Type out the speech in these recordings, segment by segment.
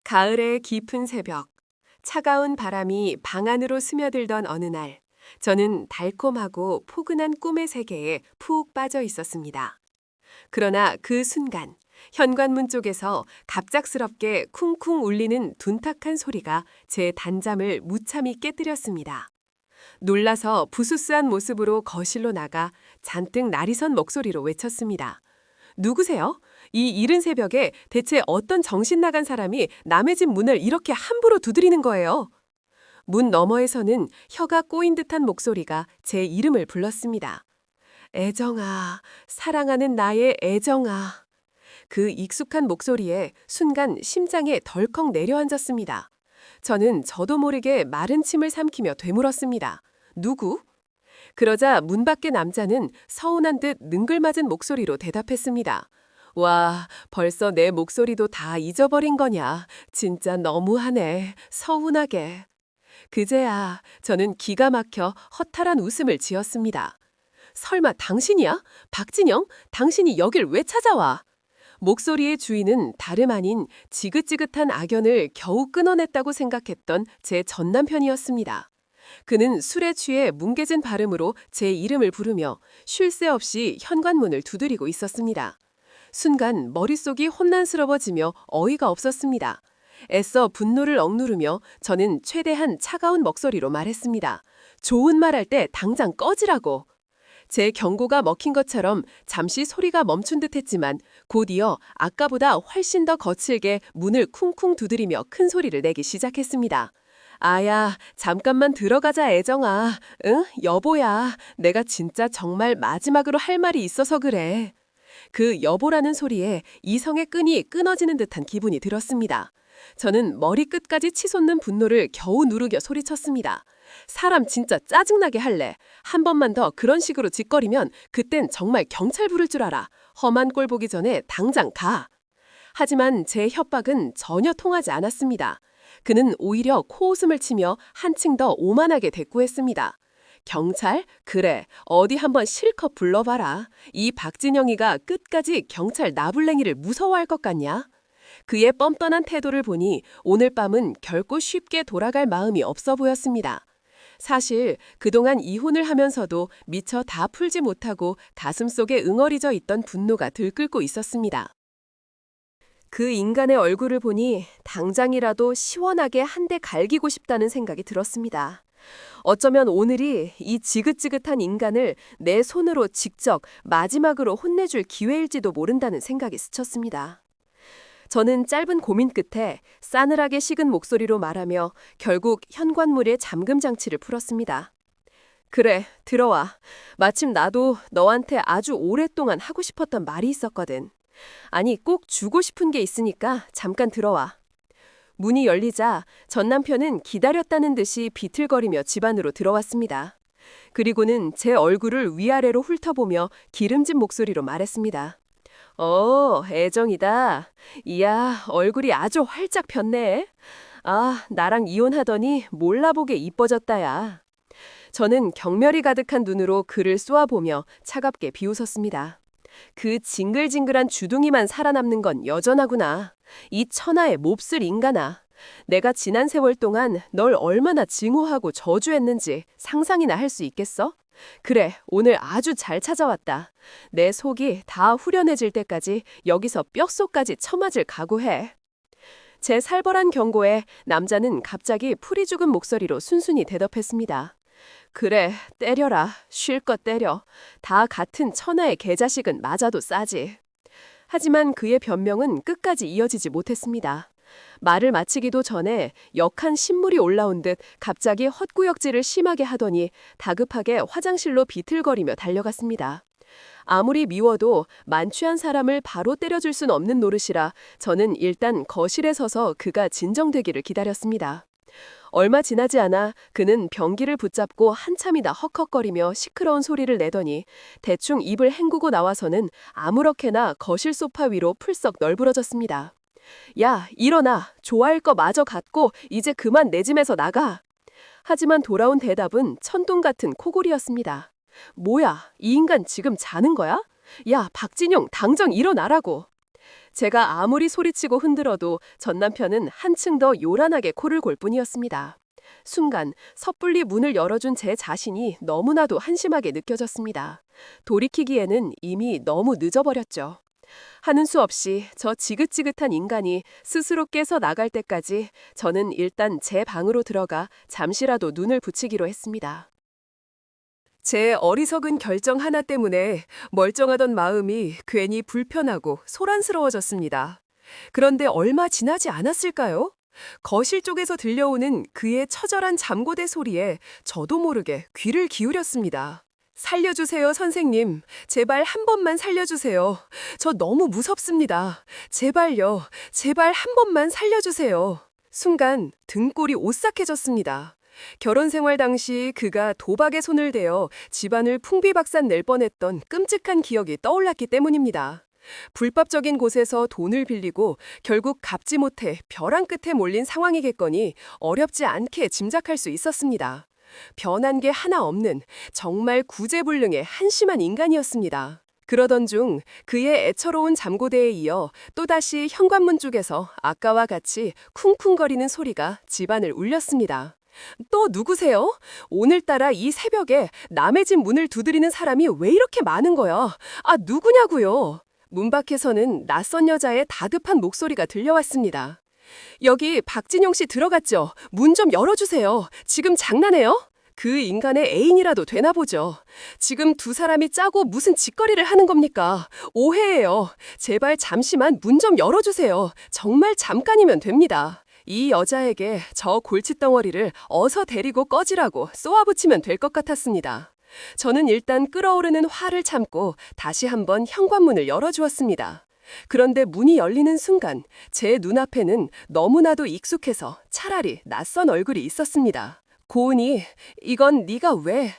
가을의 깊은 새벽, 차가운 바람이 방 안으로 스며들던 어느 날, 저는 달콤하고 포근한 꿈의 세계에 푹 빠져 있었습니다. 그러나 그 순간, 현관문 쪽에서 갑작스럽게 쿵쿵 울리는 둔탁한 소리가 제 단잠을 무참히 깨뜨렸습니다. 놀라서 부스스한 모습으로 거실로 나가 잔뜩 날이 선 목소리로 외쳤습니다. 누구세요? 이 이른 새벽에 대체 어떤 정신 나간 사람이 남의 집 문을 이렇게 함부로 두드리는 거예요? 문 너머에서는 혀가 꼬인 듯한 목소리가 제 이름을 불렀습니다. 애정아, 사랑하는 나의 애정아. 그 익숙한 목소리에 순간 심장에 덜컥 내려앉았습니다. 저는 저도 모르게 마른 침을 삼키며 되물었습니다. 누구? 그러자 문 밖의 남자는 서운한 듯 능글맞은 목소리로 대답했습니다. 와, 벌써 내 목소리도 다 잊어버린 거냐. 진짜 너무하네. 서운하게. 그제야 저는 기가 막혀 허탈한 웃음을 지었습니다. 설마 당신이야? 박진영? 당신이 여길 왜 찾아와? 목소리의 주인은 다름 아닌 지긋지긋한 악연을 겨우 끊어냈다고 생각했던 제 전남편이었습니다. 그는 술에 취해 뭉개진 발음으로 제 이름을 부르며 쉴 새 없이 현관문을 두드리고 있었습니다. 순간 머릿속이 혼란스러워지며 어이가 없었습니다. 애써 분노를 억누르며 저는 최대한 차가운 목소리로 말했습니다. 좋은 말 할 때 당장 꺼지라고. 제 경고가 먹힌 것처럼 잠시 소리가 멈춘 듯했지만 곧이어 아까보다 훨씬 더 거칠게 문을 쿵쿵 두드리며 큰 소리를 내기 시작했습니다. 아야, 잠깐만 들어가자 애정아. 응? 여보야. 내가 진짜 정말 마지막으로 할 말이 있어서 그래. 그 여보라는 소리에 이성의 끈이 끊어지는 듯한 기분이 들었습니다. 저는 머리끝까지 치솟는 분노를 겨우 누르겨 소리쳤습니다. 사람 진짜 짜증나게 할래. 한 번만 더 그런 식으로 짓거리면 그땐 정말 경찰 부를 줄 알아. 험한 꼴 보기 전에 당장 가. 하지만 제 협박은 전혀 통하지 않았습니다. 그는 오히려 코웃음을 치며 한층 더 오만하게 대꾸했습니다. 경찰? 그래, 어디 한번 실컷 불러봐라. 이 박진영이가 끝까지 경찰 나불랭이를 무서워할 것 같냐? 그의 뻔뻔한 태도를 보니 오늘 밤은 결코 쉽게 돌아갈 마음이 없어 보였습니다. 사실 그동안 이혼을 하면서도 미처 다 풀지 못하고 가슴속에 응어리져 있던 분노가 들끓고 있었습니다. 그 인간의 얼굴을 보니 당장이라도 시원하게 한 대 갈기고 싶다는 생각이 들었습니다. 어쩌면 오늘이 이 지긋지긋한 인간을 내 손으로 직접 마지막으로 혼내줄 기회일지도 모른다는 생각이 스쳤습니다. 저는 짧은 고민 끝에 싸늘하게 식은 목소리로 말하며 결국 현관문의 잠금 장치를 풀었습니다. 그래, 들어와. 마침 나도 너한테 아주 오랫동안 하고 싶었던 말이 있었거든. 아니, 꼭 주고 싶은 게 있으니까 잠깐 들어와. 문이 열리자 전 남편은 기다렸다는 듯이 비틀거리며 집 안으로 들어왔습니다. 그리고는 제 얼굴을 위아래로 훑어보며 기름진 목소리로 말했습니다. 애정이다. 이야, 얼굴이 아주 활짝 폈네. 아, 나랑 이혼하더니 몰라보게 이뻐졌다야. 저는 경멸이 가득한 눈으로 그를 쏘아보며 차갑게 비웃었습니다. 그 징글징글한 주둥이만 살아남는 건 여전하구나. 이 천하의 몹쓸 인간아. 내가 지난 세월 동안 널 얼마나 증오하고 저주했는지 상상이나 할 수 있겠어? 그래, 오늘 아주 잘 찾아왔다. 내 속이 다 후련해질 때까지 여기서 뼛속까지 쳐맞을 각오해. 제 살벌한 경고에 남자는 갑자기 풀이 죽은 목소리로 순순히 대답했습니다. 그래, 때려라. 쉴껏 때려. 다 같은 천하의 개자식은 맞아도 싸지. 하지만 그의 변명은 끝까지 이어지지 못했습니다. 말을 마치기도 전에 역한 신물이 올라온 듯 갑자기 헛구역질을 심하게 하더니 다급하게 화장실로 비틀거리며 달려갔습니다. 아무리 미워도 만취한 사람을 바로 때려줄 순 없는 노릇이라 저는 일단 거실에 서서 그가 진정되기를 기다렸습니다. 얼마 지나지 않아 그는 변기를 붙잡고 한참이나 헉헉거리며 시끄러운 소리를 내더니 대충 입을 헹구고 나와서는 아무렇게나 거실 소파 위로 풀썩 널브러졌습니다. 야, 일어나. 좋아할 거 마저 갖고 이제 그만 내 집에서 나가. 하지만 돌아온 대답은 천둥 같은 코골이였습니다. 뭐야, 이 인간 지금 자는 거야? 야, 박진용, 당장 일어나라고. 제가 아무리 소리치고 흔들어도 전 남편은 한층 더 요란하게 코를 골 뿐이었습니다. 순간 섣불리 문을 열어준 제 자신이 너무나도 한심하게 느껴졌습니다. 돌이키기에는 이미 너무 늦어버렸죠. 하는 수 없이 저 지긋지긋한 인간이 스스로 깨서 나갈 때까지 저는 일단 제 방으로 들어가 잠시라도 눈을 붙이기로 했습니다. 제 어리석은 결정 하나 때문에 멀쩡하던 마음이 괜히 불편하고 소란스러워졌습니다. 그런데 얼마 지나지 않았을까요? 거실 쪽에서 들려오는 그의 처절한 잠고대 소리에 저도 모르게 귀를 기울였습니다. 살려주세요, 선생님. 제발 한 번만 살려주세요. 저 너무 무섭습니다. 제발요. 제발 한 번만 살려주세요. 순간 등골이 오싹해졌습니다. 결혼 생활 당시 그가 도박에 손을 대어 집안을 풍비박산 낼 뻔했던 끔찍한 기억이 떠올랐기 때문입니다. 불법적인 곳에서 돈을 빌리고 결국 갚지 못해 벼랑 끝에 몰린 상황이겠거니 어렵지 않게 짐작할 수 있었습니다. 변한 게 하나 없는 정말 구제불능의 한심한 인간이었습니다. 그러던 중 그의 애처로운 잠고대에 이어 또다시 현관문 쪽에서 아까와 같이 쿵쿵거리는 소리가 집안을 울렸습니다. 또 누구세요? 오늘따라 이 새벽에 남의 집 문을 두드리는 사람이 왜 이렇게 많은 거야? 아, 누구냐고요? 문 밖에서는 낯선 여자의 다급한 목소리가 들려왔습니다. 여기 박진용 씨 들어갔죠? 문 좀 열어주세요. 지금 장난해요? 그 인간의 애인이라도 되나 보죠. 지금 두 사람이 짜고 무슨 짓거리를 하는 겁니까? 오해예요. 제발 잠시만 문 좀 열어주세요. 정말 잠깐이면 됩니다. 이 여자에게 저 골칫덩어리를 어서 데리고 꺼지라고 쏘아붙이면 될 것 같았습니다. 저는 일단 끓어오르는 화를 참고 다시 한번 현관문을 열어주었습니다. 그런데 문이 열리는 순간 제 눈앞에는 너무나도 익숙해서 차라리 낯선 얼굴이 있었습니다. 고은이, 이건 네가 왜?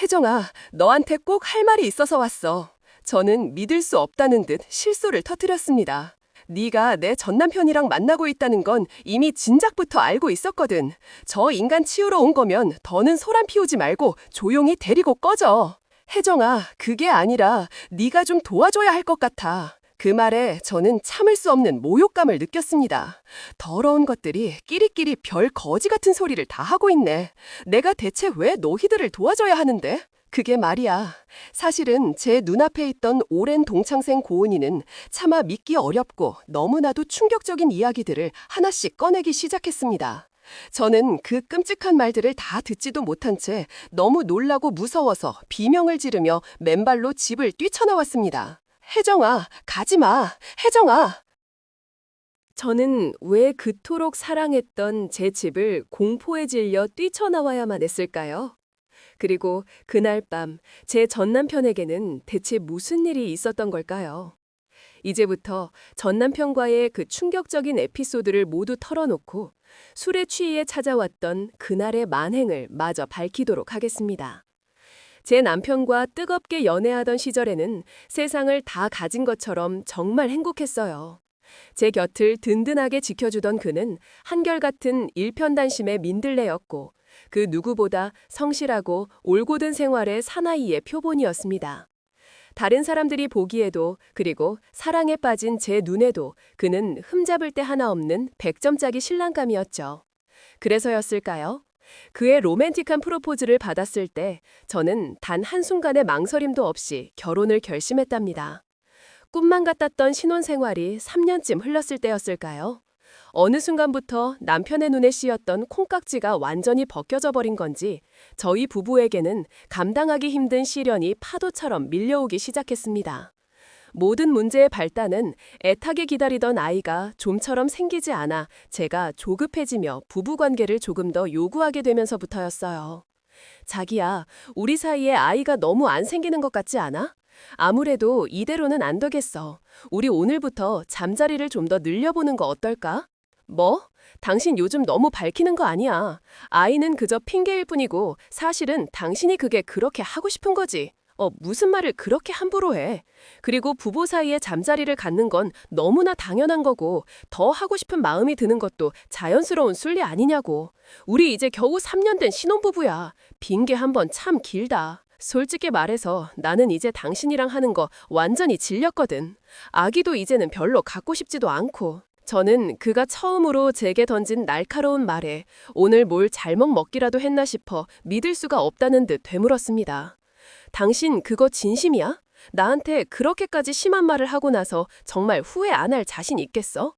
혜정아, 너한테 꼭 할 말이 있어서 왔어. 저는 믿을 수 없다는 듯 실소를 터뜨렸습니다. 네가 내 전남편이랑 만나고 있다는 건 이미 진작부터 알고 있었거든. 저 인간 치우러 온 거면 더는 소란 피우지 말고 조용히 데리고 꺼져. 혜정아, 그게 아니라 네가 좀 도와줘야 할 것 같아. 그 말에 저는 참을 수 없는 모욕감을 느꼈습니다. 더러운 것들이 끼리끼리 별 거지 같은 소리를 다 하고 있네. 내가 대체 왜 너희들을 도와줘야 하는데? 그게 말이야. 사실은 제 눈앞에 있던 오랜 동창생 고은이는 차마 믿기 어렵고 너무나도 충격적인 이야기들을 하나씩 꺼내기 시작했습니다. 저는 그 끔찍한 말들을 다 듣지도 못한 채 너무 놀라고 무서워서 비명을 지르며 맨발로 집을 뛰쳐나왔습니다. 혜정아, 가지마. 혜정아. 저는 왜 그토록 사랑했던 제 집을 공포에 질려 뛰쳐나와야만 했을까요? 그리고 그날 밤 제 전남편에게는 대체 무슨 일이 있었던 걸까요? 이제부터 전남편과의 그 충격적인 에피소드를 모두 털어놓고 술에 취해 찾아왔던 그날의 만행을 마저 밝히도록 하겠습니다. 제 남편과 뜨겁게 연애하던 시절에는 세상을 다 가진 것처럼 정말 행복했어요. 제 곁을 든든하게 지켜주던 그는 한결같은 일편단심의 민들레였고 그 누구보다 성실하고 올곧은 생활의 사나이의 표본이었습니다. 다른 사람들이 보기에도 그리고 사랑에 빠진 제 눈에도 그는 흠잡을 데 하나 없는 100점짜리 신랑감이었죠. 그래서였을까요? 그의 로맨틱한 프로포즈를 받았을 때 저는 단 한순간의 망설임도 없이 결혼을 결심했답니다. 꿈만 같았던 신혼생활이 3년쯤 흘렀을 때였을까요? 어느 순간부터 남편의 눈에 씌었던 콩깍지가 완전히 벗겨져 버린 건지 저희 부부에게는 감당하기 힘든 시련이 파도처럼 밀려오기 시작했습니다. 모든 문제의 발단은 애타게 기다리던 아이가 좀처럼 생기지 않아 제가 조급해지며 부부관계를 조금 더 요구하게 되면서부터였어요. 자기야, 우리 사이에 아이가 너무 안 생기는 것 같지 않아? 아무래도 이대로는 안 되겠어. 우리 오늘부터 잠자리를 좀 더 늘려보는 거 어떨까? 뭐? 당신 요즘 너무 밝히는 거 아니야. 아이는 그저 핑계일 뿐이고 사실은 당신이 그게 그렇게 하고 싶은 거지. 무슨 말을 그렇게 함부로 해. 그리고 부부 사이에 잠자리를 갖는 건 너무나 당연한 거고 더 하고 싶은 마음이 드는 것도 자연스러운 순리 아니냐고. 우리 이제 겨우 3년 된 신혼부부야. 빙계 한 번 참 길다. 솔직히 말해서 나는 이제 당신이랑 하는 거 완전히 질렸거든. 아기도 이제는 별로 갖고 싶지도 않고. 저는 그가 처음으로 제게 던진 날카로운 말에 오늘 뭘 잘못 먹기라도 했나 싶어 믿을 수가 없다는 듯 되물었습니다. 당신 그거 진심이야? 나한테 그렇게까지 심한 말을 하고 나서 정말 후회 안 할 자신 있겠어?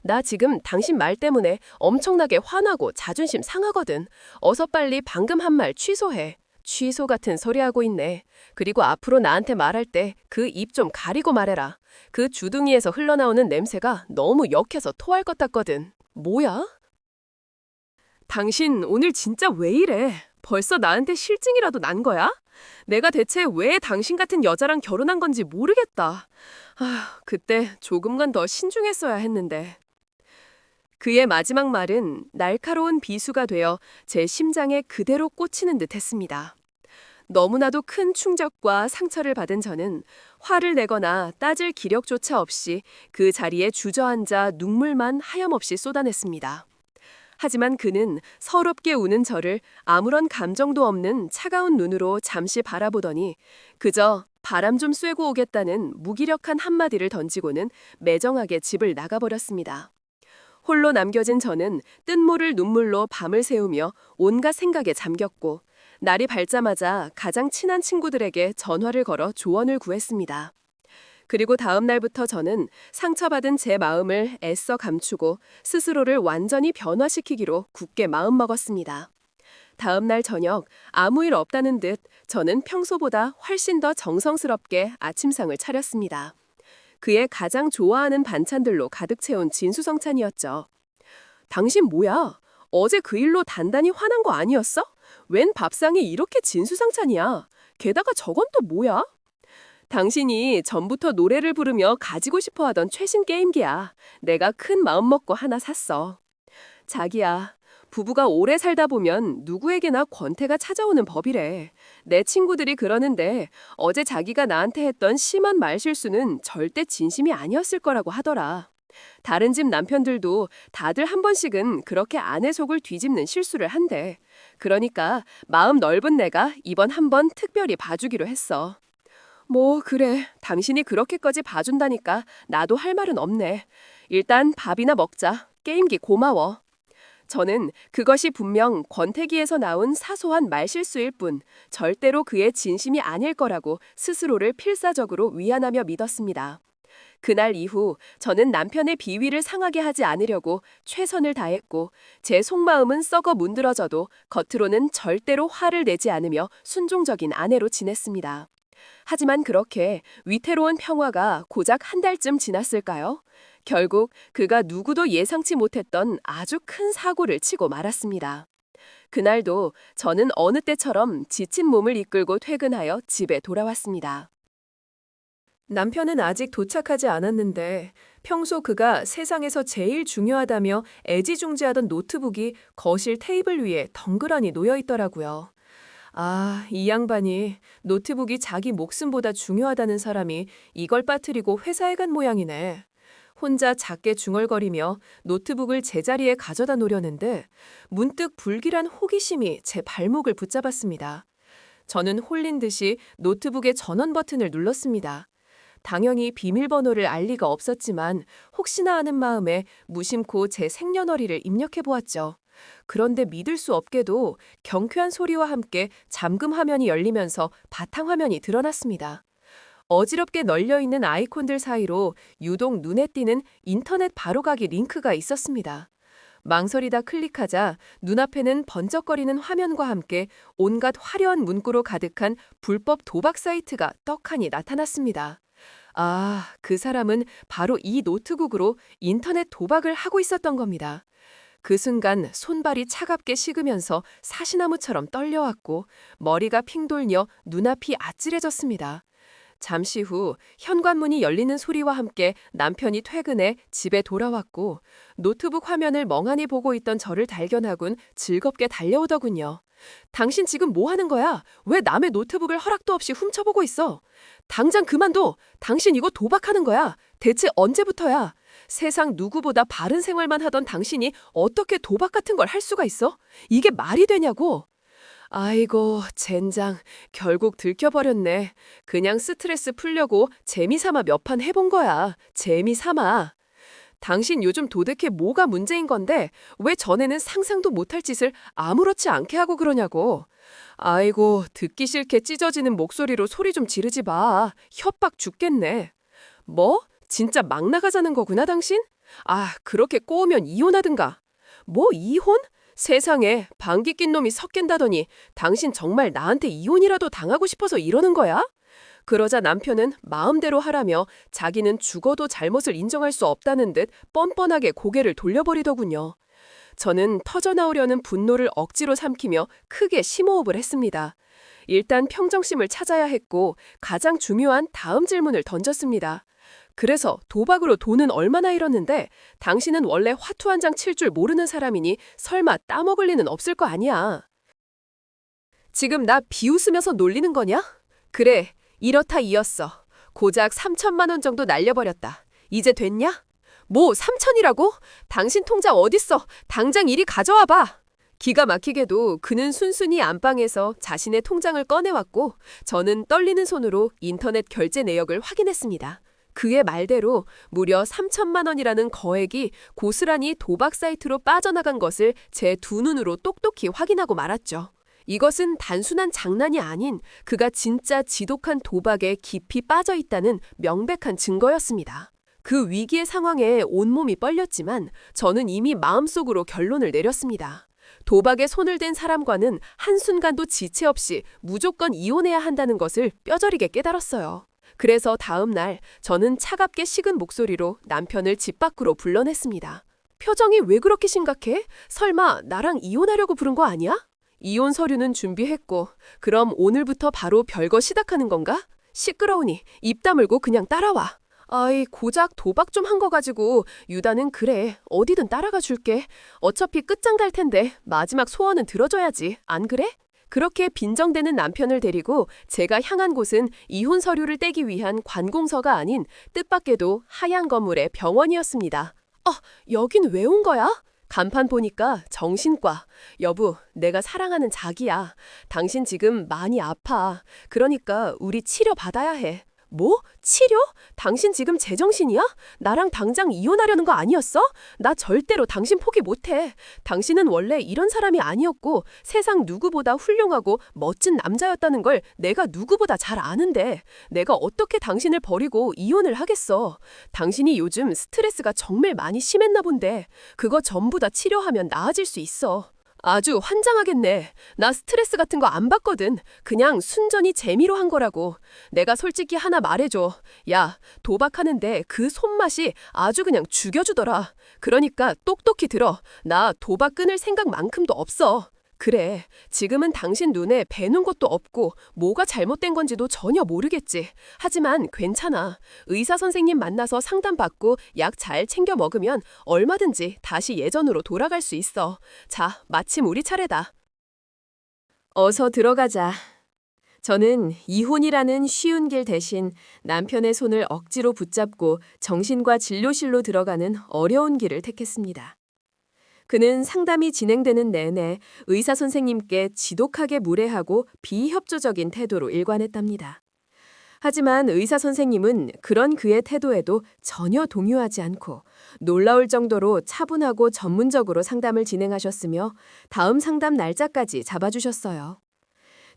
나 지금 당신 말 때문에 엄청나게 화나고 자존심 상하거든. 어서 빨리 방금 한 말 취소해. 취소 같은 소리 하고 있네. 그리고 앞으로 나한테 말할 때 그 입 좀 가리고 말해라. 그 주둥이에서 흘러나오는 냄새가 너무 역해서 토할 것 같거든. 뭐야? 당신 오늘 진짜 왜 이래? 벌써 나한테 실증이라도 난 거야? 내가 대체 왜 당신 같은 여자랑 결혼한 건지 모르겠다. 그때 조금만 더 신중했어야 했는데. 그의 마지막 말은 날카로운 비수가 되어 제 심장에 그대로 꽂히는 듯 했습니다. 너무나도 큰 충격과 상처를 받은 저는 화를 내거나 따질 기력조차 없이 그 자리에 주저앉아 눈물만 하염없이 쏟아냈습니다. 하지만 그는 서럽게 우는 저를 아무런 감정도 없는 차가운 눈으로 잠시 바라보더니 그저 바람 좀 쐬고 오겠다는 무기력한 한마디를 던지고는 매정하게 집을 나가버렸습니다. 홀로 남겨진 저는 뜬모를 눈물로 밤을 새우며 온갖 생각에 잠겼고 날이 밝자마자 가장 친한 친구들에게 전화를 걸어 조언을 구했습니다. 그리고 다음 날부터 저는 상처받은 제 마음을 애써 감추고 스스로를 완전히 변화시키기로 굳게 마음먹었습니다. 다음 날 저녁 아무 일 없다는 듯 저는 평소보다 훨씬 더 정성스럽게 아침상을 차렸습니다. 그의 가장 좋아하는 반찬들로 가득 채운 진수성찬이었죠. 당신 뭐야? 어제 그 일로 단단히 화난 거 아니었어? 웬 밥상이 이렇게 진수성찬이야? 게다가 저건 또 뭐야? 당신이 전부터 노래를 부르며 가지고 싶어 하던 최신 게임기야. 내가 큰 마음 먹고 하나 샀어. 자기야, 부부가 오래 살다 보면 누구에게나 권태가 찾아오는 법이래. 내 친구들이 그러는데 어제 자기가 나한테 했던 심한 말실수는 절대 진심이 아니었을 거라고 하더라. 다른 집 남편들도 다들 한 번씩은 그렇게 아내 속을 뒤집는 실수를 한대. 그러니까 마음 넓은 내가 이번 한 번 특별히 봐주기로 했어. 뭐 그래, 당신이 그렇게까지 봐준다니까 나도 할 말은 없네. 일단 밥이나 먹자. 게임기 고마워. 저는 그것이 분명 권태기에서 나온 사소한 말실수일 뿐 절대로 그의 진심이 아닐 거라고 스스로를 필사적으로 위안하며 믿었습니다. 그날 이후 저는 남편의 비위를 상하게 하지 않으려고 최선을 다했고 제 속마음은 썩어 문드러져도 겉으로는 절대로 화를 내지 않으며 순종적인 아내로 지냈습니다. 하지만 그렇게 위태로운 평화가 고작 한 달쯤 지났을까요? 결국 그가 누구도 예상치 못했던 아주 큰 사고를 치고 말았습니다. 그날도 저는 어느 때처럼 지친 몸을 이끌고 퇴근하여 집에 돌아왔습니다. 남편은 아직 도착하지 않았는데 평소 그가 세상에서 제일 중요하다며 애지중지하던 노트북이 거실 테이블 위에 덩그러니 놓여 있더라고요. 이 양반이 노트북이 자기 목숨보다 중요하다는 사람이 이걸 빠뜨리고 회사에 간 모양이네. 혼자 작게 중얼거리며 노트북을 제자리에 가져다 놓려는데 문득 불길한 호기심이 제 발목을 붙잡았습니다. 저는 홀린 듯이 노트북의 전원 버튼을 눌렀습니다. 당연히 비밀번호를 알 리가 없었지만 혹시나 하는 마음에 무심코 제 생년월일을 입력해 보았죠. 그런데 믿을 수 없게도 경쾌한 소리와 함께 잠금 화면이 열리면서 바탕화면이 드러났습니다. 어지럽게 널려있는 아이콘들 사이로 유독 눈에 띄는 인터넷 바로가기 링크가 있었습니다. 망설이다 클릭하자 눈앞에는 번쩍거리는 화면과 함께 온갖 화려한 문구로 가득한 불법 도박 사이트가 떡하니 나타났습니다. 그 사람은 바로 이 노트북으로 인터넷 도박을 하고 있었던 겁니다. 그 순간 손발이 차갑게 식으면서 사시나무처럼 떨려왔고 머리가 핑 돌려 눈앞이 아찔해졌습니다. 잠시 후 현관문이 열리는 소리와 함께 남편이 퇴근해 집에 돌아왔고 노트북 화면을 멍하니 보고 있던 저를 발견하곤 즐겁게 달려오더군요. 당신 지금 뭐 하는 거야? 왜 남의 노트북을 허락도 없이 훔쳐보고 있어? 당장 그만둬! 당신 이거 도박하는 거야! 대체 언제부터야? 세상 누구보다 바른 생활만 하던 당신이 어떻게 도박 같은 걸 할 수가 있어? 이게 말이 되냐고! 아이고, 젠장. 결국 들켜버렸네. 그냥 스트레스 풀려고 재미삼아 몇 판 해본 거야. 재미삼아. 당신 요즘 도대체 뭐가 문제인 건데 왜 전에는 상상도 못할 짓을 아무렇지 않게 하고 그러냐고. 아이고, 듣기 싫게 찢어지는 목소리로 소리 좀 지르지 마. 협박 죽겠네. 뭐? 진짜 막 나가자는 거구나, 당신? 아, 그렇게 꼬우면 이혼하든가. 뭐 이혼? 세상에 방귀 낀 놈이 섞인다더니 당신 정말 나한테 이혼이라도 당하고 싶어서 이러는 거야? 그러자 남편은 마음대로 하라며 자기는 죽어도 잘못을 인정할 수 없다는 듯 뻔뻔하게 고개를 돌려버리더군요. 저는 터져나오려는 분노를 억지로 삼키며 크게 심호흡을 했습니다. 일단 평정심을 찾아야 했고 가장 중요한 다음 질문을 던졌습니다. 그래서 도박으로 돈은 얼마나 잃었는데 당신은 원래 화투 한 장 칠 줄 모르는 사람이니 설마 따먹을 리는 없을 거 아니야. 지금 나 비웃으면서 놀리는 거냐? 그래, 이렇다 이었어. 고작 3천만 원 정도 날려버렸다. 이제 됐냐? 뭐 3천이라고? 당신 통장 어딨어? 당장 이리 가져와 봐. 기가 막히게도 그는 순순히 안방에서 자신의 통장을 꺼내왔고 저는 떨리는 손으로 인터넷 결제 내역을 확인했습니다. 그의 말대로 무려 3천만 원이라는 거액이 고스란히 도박 사이트로 빠져나간 것을 제 두 눈으로 똑똑히 확인하고 말았죠. 이것은 단순한 장난이 아닌 그가 진짜 지독한 도박에 깊이 빠져 있다는 명백한 증거였습니다. 그 위기의 상황에 온몸이 떨렸지만 저는 이미 마음속으로 결론을 내렸습니다. 도박에 손을 댄 사람과는 한순간도 지체 없이 무조건 이혼해야 한다는 것을 뼈저리게 깨달았어요. 그래서 다음 날 저는 차갑게 식은 목소리로 남편을 집 밖으로 불러냈습니다. 표정이 왜 그렇게 심각해? 설마 나랑 이혼하려고 부른 거 아니야? 이혼 서류는 준비했고 그럼 오늘부터 바로 별거 시작하는 건가? 시끄러우니 입 다물고 그냥 따라와. 아이, 고작 도박 좀 한 거 가지고 유다는 그래, 어디든 따라가 줄게. 어차피 끝장 갈 텐데 마지막 소원은 들어줘야지, 안 그래? 그렇게 빈정대는 남편을 데리고 제가 향한 곳은 이혼 서류를 떼기 위한 관공서가 아닌 뜻밖에도 하얀 건물의 병원이었습니다. 여긴 왜 온 거야? 간판 보니까 정신과. 여보, 내가 사랑하는 자기야. 당신 지금 많이 아파. 그러니까 우리 치료 받아야 해. 뭐? 치료? 당신 지금 제정신이야? 나랑 당장 이혼하려는 거 아니었어? 나 절대로 당신 포기 못해. 당신은 원래 이런 사람이 아니었고 세상 누구보다 훌륭하고 멋진 남자였다는 걸 내가 누구보다 잘 아는데 내가 어떻게 당신을 버리고 이혼을 하겠어. 당신이 요즘 스트레스가 정말 많이 심했나 본데 그거 전부 다 치료하면 나아질 수 있어. 아주 환장하겠네. 나 스트레스 같은 거 안 받거든. 그냥 순전히 재미로 한 거라고. 내가 솔직히 하나 말해줘. 야, 도박하는데 그 손맛이 아주 그냥 죽여주더라. 그러니까 똑똑히 들어. 나 도박 끊을 생각만큼도 없어. 그래, 지금은 당신 눈에 뵈는 것도 없고 뭐가 잘못된 건지도 전혀 모르겠지. 하지만 괜찮아. 의사 선생님 만나서 상담받고 약 잘 챙겨 먹으면 얼마든지 다시 예전으로 돌아갈 수 있어. 자, 마침 우리 차례다. 어서 들어가자. 저는 이혼이라는 쉬운 길 대신 남편의 손을 억지로 붙잡고 정신과 진료실로 들어가는 어려운 길을 택했습니다. 그는 상담이 진행되는 내내 의사 선생님께 지독하게 무례하고 비협조적인 태도로 일관했답니다. 하지만 의사 선생님은 그런 그의 태도에도 전혀 동요하지 않고 놀라울 정도로 차분하고 전문적으로 상담을 진행하셨으며 다음 상담 날짜까지 잡아주셨어요.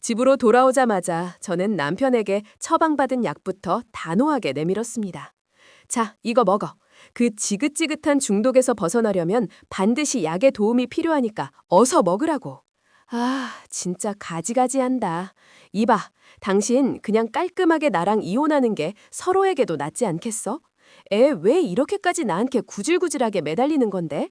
집으로 돌아오자마자 저는 남편에게 처방받은 약부터 단호하게 내밀었습니다. 자, 이거 먹어. 그 지긋지긋한 중독에서 벗어나려면 반드시 약의 도움이 필요하니까 어서 먹으라고. 아, 진짜 가지가지한다. 이봐, 당신 그냥 깔끔하게 나랑 이혼하는 게 서로에게도 낫지 않겠어? 애 왜 이렇게까지 나한테 구질구질하게 매달리는 건데?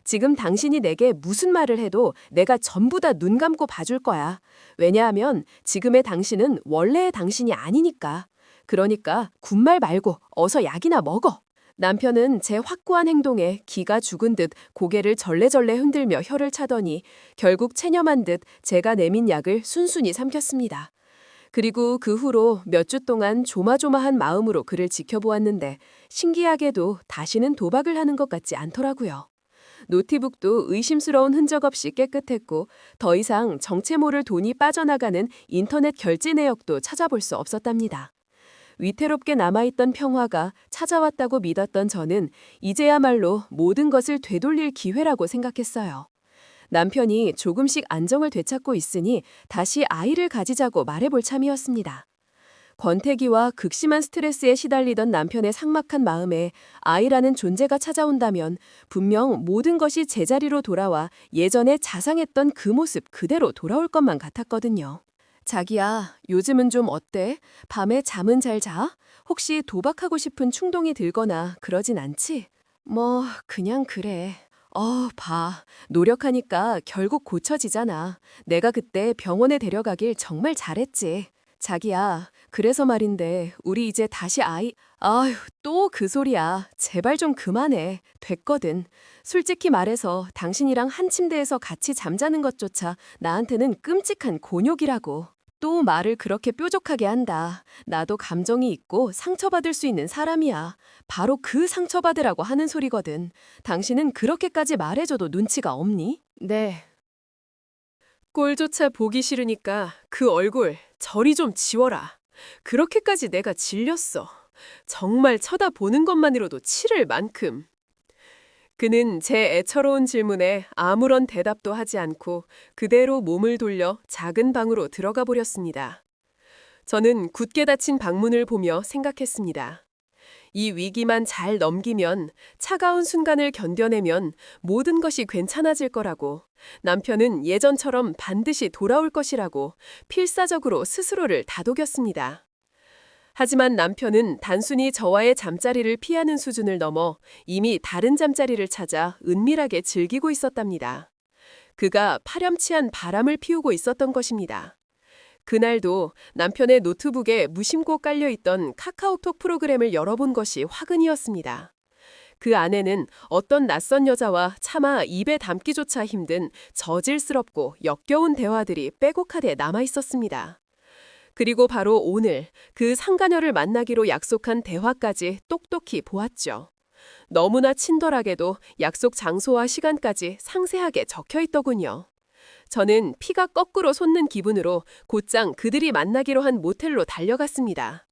지금 당신이 내게 무슨 말을 해도 내가 전부 다 눈 감고 봐줄 거야. 왜냐하면 지금의 당신은 원래의 당신이 아니니까. 그러니까 군말 말고 어서 약이나 먹어. 남편은 제 확고한 행동에 기가 죽은 듯 고개를 절레절레 흔들며 혀를 차더니 결국 체념한 듯 제가 내민 약을 순순히 삼켰습니다. 그리고 그 후로 몇 주 동안 조마조마한 마음으로 그를 지켜보았는데 신기하게도 다시는 도박을 하는 것 같지 않더라고요. 노트북도 의심스러운 흔적 없이 깨끗했고 더 이상 정체 모를 돈이 빠져나가는 인터넷 결제 내역도 찾아볼 수 없었답니다. 위태롭게 남아있던 평화가 찾아왔다고 믿었던 저는 이제야말로 모든 것을 되돌릴 기회라고 생각했어요. 남편이 조금씩 안정을 되찾고 있으니 다시 아이를 가지자고 말해볼 참이었습니다. 권태기와 극심한 스트레스에 시달리던 남편의 삭막한 마음에 아이라는 존재가 찾아온다면 분명 모든 것이 제자리로 돌아와 예전에 자상했던 그 모습 그대로 돌아올 것만 같았거든요. 자기야, 요즘은 좀 어때? 밤에 잠은 잘 자? 혹시 도박하고 싶은 충동이 들거나 그러진 않지? 뭐, 그냥 그래. 봐. 노력하니까 결국 고쳐지잖아. 내가 그때 병원에 데려가길 정말 잘했지. 자기야, 그래서 말인데 우리 이제 다시 아휴, 또 그 소리야. 제발 좀 그만해. 됐거든. 솔직히 말해서 당신이랑 한 침대에서 같이 잠자는 것조차 나한테는 끔찍한 곤욕이라고. 또 말을 그렇게 뾰족하게 한다. 나도 감정이 있고 상처받을 수 있는 사람이야. 바로 그 상처받으라고 하는 소리거든. 당신은 그렇게까지 말해줘도 눈치가 없니? 네. 꼴조차 보기 싫으니까 그 얼굴 저리 좀 지워라. 그렇게까지 내가 질렸어. 정말 쳐다보는 것만으로도 치를 만큼. 그는 제 애처로운 질문에 아무런 대답도 하지 않고 그대로 몸을 돌려 작은 방으로 들어가 버렸습니다. 저는 굳게 닫힌 방문을 보며 생각했습니다. 이 위기만 잘 넘기면, 차가운 순간을 견뎌내면 모든 것이 괜찮아질 거라고, 남편은 예전처럼 반드시 돌아올 것이라고 필사적으로 스스로를 다독였습니다. 하지만 남편은 단순히 저와의 잠자리를 피하는 수준을 넘어 이미 다른 잠자리를 찾아 은밀하게 즐기고 있었답니다. 그가 파렴치한 바람을 피우고 있었던 것입니다. 그날도 남편의 노트북에 무심코 깔려있던 카카오톡 프로그램을 열어본 것이 화근이었습니다. 그 안에는 어떤 낯선 여자와 차마 입에 담기조차 힘든 저질스럽고 역겨운 대화들이 빼곡하게 남아있었습니다. 그리고 바로 오늘 그 상가녀를 만나기로 약속한 대화까지 똑똑히 보았죠. 너무나 친절하게도 약속 장소와 시간까지 상세하게 적혀있더군요. 저는 피가 거꾸로 솟는 기분으로 곧장 그들이 만나기로 한 모텔로 달려갔습니다.